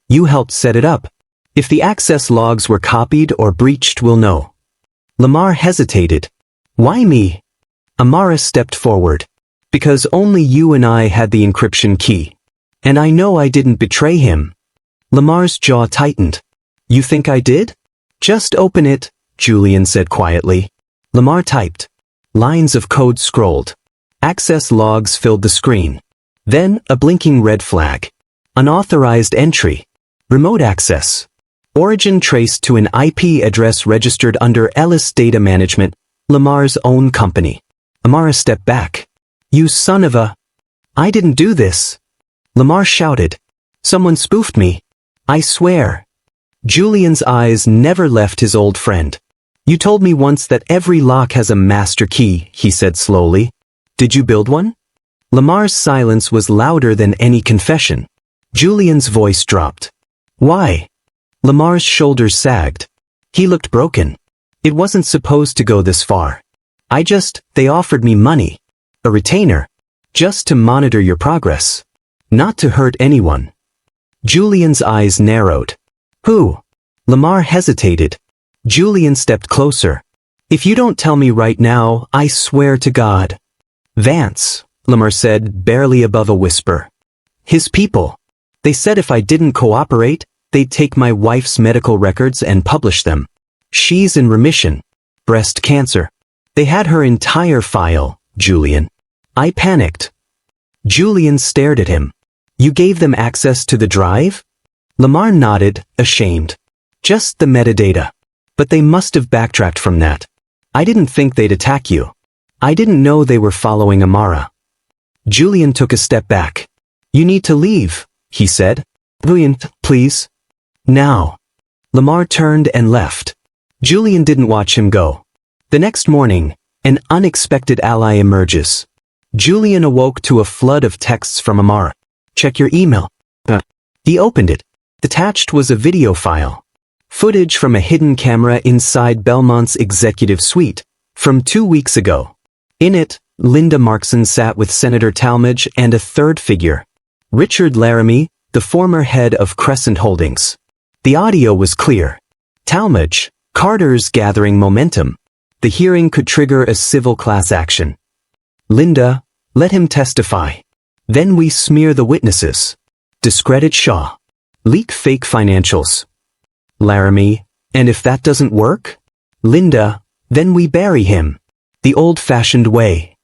You helped set it up. If the access logs were copied or breached, we'll know." Lamar hesitated. "Why me?" Amara stepped forward. "Because only you and I had the encryption key. And I know I didn't betray him." Lamar's jaw tightened. "You think I did?" "Just open it," Julian said quietly. Lamar typed. Lines of code scrolled. Access logs filled the screen. Then a blinking red flag. Unauthorized entry. Remote access. Origin traced to an IP address registered under Ellis Data Management, Lamar's own company. Amara stepped back. "You son of a..." "I didn't do this." Lamar shouted. "Someone spoofed me. I swear." Julian's eyes never left his old friend. "You told me once that every lock has a master key," he said slowly. "Did you build one?" Lamar's silence was louder than any confession. Julian's voice dropped. "Why?" Lamar's shoulders sagged. He looked broken. "It wasn't supposed to go this far. They offered me money. A retainer. Just to monitor your progress. Not to hurt anyone." Julian's eyes narrowed. "Who?" Lamar hesitated. Julian stepped closer. "If you don't tell me right now, I swear to God." "Vance," Lamar said, barely above a whisper. "His people. They said if I didn't cooperate, they'd take my wife's medical records and publish them. She's in remission. Breast cancer. They had her entire file, Julian." I panicked. Julian stared at him. "You gave them access to the drive?" Lamar nodded, ashamed. "Just the metadata. But they must have backtracked from that. I didn't think they'd attack you. I didn't know they were following Amara." Julian took a step back. "You need to leave," he said. "Julian, please. Now." Lamar turned and left. Julian didn't watch him go. The next morning, an unexpected ally emerges. Julian awoke to a flood of texts from Amara. "Check your email." He opened it. Attached was a video file. Footage from a hidden camera inside Belmont's executive suite from 2 weeks ago. In it, Linda Markson sat with Senator Talmadge and a third figure, Richard Laramie, the former head of Crescent Holdings. The audio was clear. Talmadge, Carter's gathering momentum. The hearing could trigger a civil class action. Linda, let him testify. Then we smear the witnesses. Discredit Shaw. Leak fake financials. Laramie, and if that doesn't work? Linda, then we bury him. The old-fashioned way.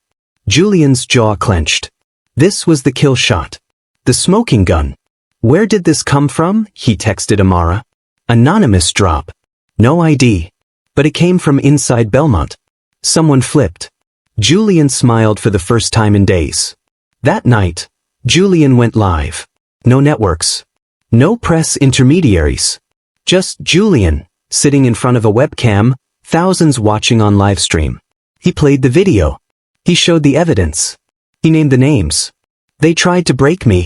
Julian's jaw clenched. This was the kill shot. The smoking gun. Where did this come from? He texted Amara. Anonymous drop. No ID. But it came from inside Belmont. Someone flipped. Julian smiled for the first time in days. That night, Julian went live. No networks. No press intermediaries. Just Julian, sitting in front of a webcam, thousands watching on live stream. He played the video. He showed the evidence. He named the names. They tried to break me.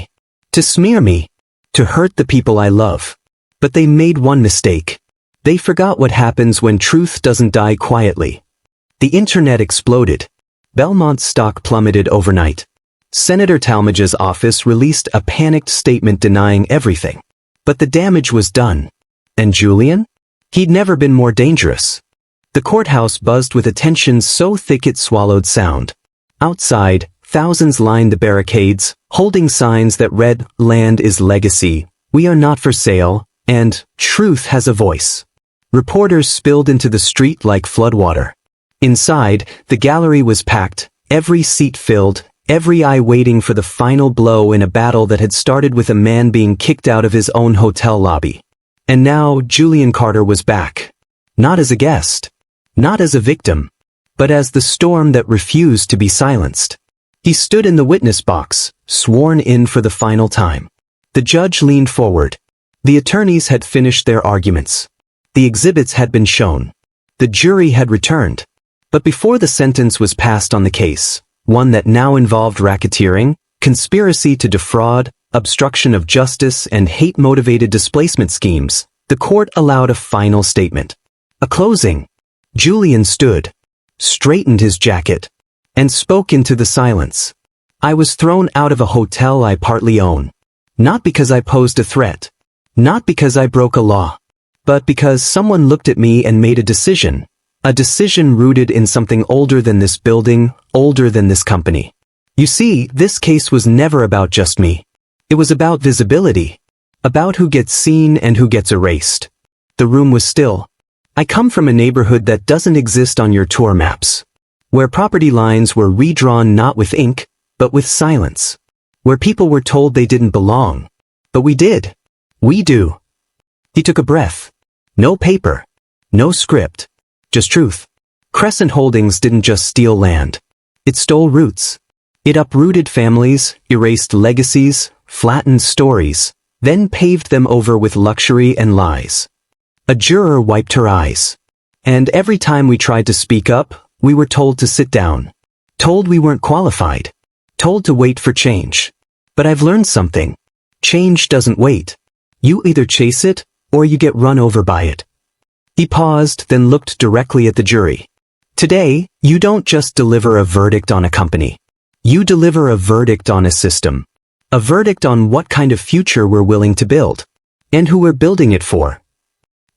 To smear me. To hurt the people I love. But they made one mistake. They forgot what happens when truth doesn't die quietly. The internet exploded. Belmont's stock plummeted overnight. Senator Talmadge's office released a panicked statement denying everything. But the damage was done. And Julian? He'd never been more dangerous. The courthouse buzzed with attention so thick it swallowed sound. Outside, thousands lined the barricades, holding signs that read, "Land is legacy," "We are not for sale," and "Truth has a voice." Reporters spilled into the street like floodwater. Inside, the gallery was packed, every seat filled, every eye waiting for the final blow in a battle that had started with a man being kicked out of his own hotel lobby. And now Julian Carter was back. Not as a guest. Not as a victim. But as the storm that refused to be silenced. He stood in the witness box, sworn in for the final time. The judge leaned forward. The attorneys had finished their arguments. The exhibits had been shown. The jury had returned. But before the sentence was passed on the case, one that now involved racketeering, conspiracy to defraud, obstruction of justice, and hate-motivated displacement schemes, the court allowed a final statement. A closing. Julian stood, straightened his jacket, and spoke into the silence. "I was thrown out of a hotel I partly own. Not because I posed a threat. Not because I broke a law. But because someone looked at me and made a decision. A decision rooted in something older than this building, older than this company. You see, this case was never about just me. It was about visibility. About who gets seen and who gets erased." The room was still. I come from a neighborhood that doesn't exist on your tour maps. Where property lines were redrawn not with ink, but with silence. Where people were told they didn't belong. But we did. We do. He took a breath. No paper. No script. Just truth. Crescent Holdings didn't just steal land. It stole roots. It uprooted families, erased legacies, flattened stories, then paved them over with luxury and lies. A juror wiped her eyes. And every time we tried to speak up, we were told to sit down. Told we weren't qualified. Told to wait for change. But I've learned something. Change doesn't wait. You either chase it, or you get run over by it. He paused, then looked directly at the jury. Today, you don't just deliver a verdict on a company. You deliver a verdict on a system. A verdict on what kind of future we're willing to build. And who we're building it for.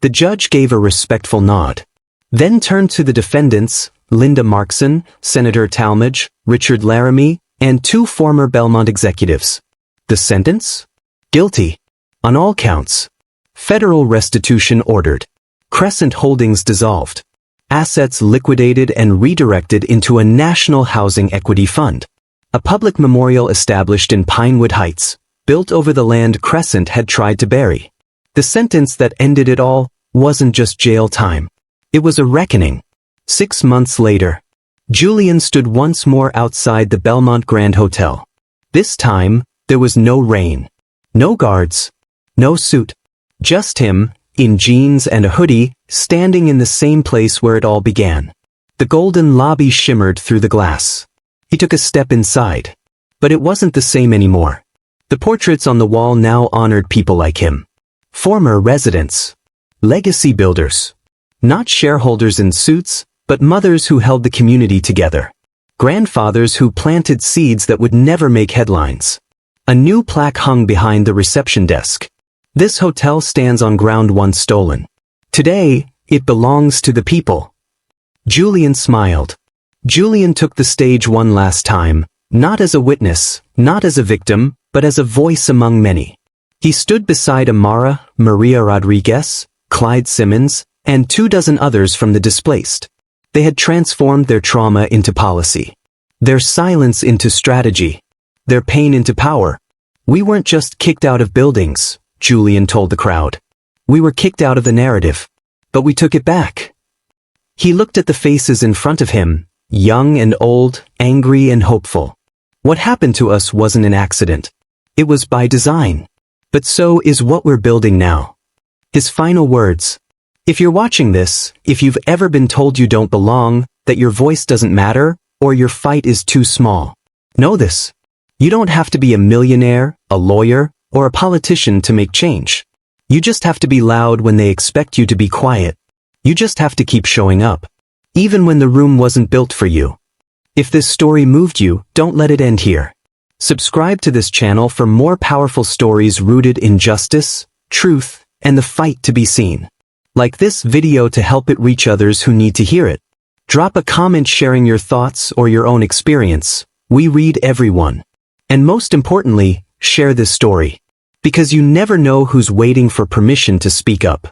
The judge gave a respectful nod. Then turned to the defendants, Linda Markson, Senator Talmadge, Richard Laramie, and 2 former Belmont executives. The sentence? Guilty. On all counts. Federal restitution ordered. Crescent Holdings dissolved. Assets liquidated and redirected into a national housing equity fund. A public memorial established in Pinewood Heights, built over the land Crescent had tried to bury. The sentence that ended it all wasn't just jail time. It was a reckoning. 6 months later, Julian stood once more outside the Belmont Grand Hotel. This time, there was no rain. No guards. No suit. Just him, in jeans and a hoodie, standing in the same place where it all began. The golden lobby shimmered through the glass. He took a step inside. But it wasn't the same anymore. The portraits on the wall now honored people like him. Former residents. Legacy builders. Not shareholders in suits, but mothers who held the community together. Grandfathers who planted seeds that would never make headlines. A new plaque hung behind the reception desk. This hotel stands on ground once stolen. Today, it belongs to the people. Julian smiled. Julian took the stage one last time, not as a witness, not as a victim, but as a voice among many. He stood beside Amara, Maria Rodriguez, Clyde Simmons, and 24 others from the displaced. They had transformed their trauma into policy. Their silence into strategy. Their pain into power. We weren't just kicked out of buildings, Julian told the crowd. We were kicked out of the narrative. But we took it back. He looked at the faces in front of him, young and old, angry and hopeful. What happened to us wasn't an accident. It was by design. But so is what we're building now. His final words. If you're watching this, if you've ever been told you don't belong, that your voice doesn't matter, or your fight is too small, know this. You don't have to be a millionaire, a lawyer, or a politician to make change. You just have to be loud when they expect you to be quiet. You just have to keep showing up. Even when the room wasn't built for you. If this story moved you, don't let it end here. Subscribe to this channel for more powerful stories rooted in justice, truth, and the fight to be seen. Like this video to help it reach others who need to hear it. Drop a comment sharing your thoughts or your own experience. We read everyone. And most importantly, share this story. Because you never know who's waiting for permission to speak up.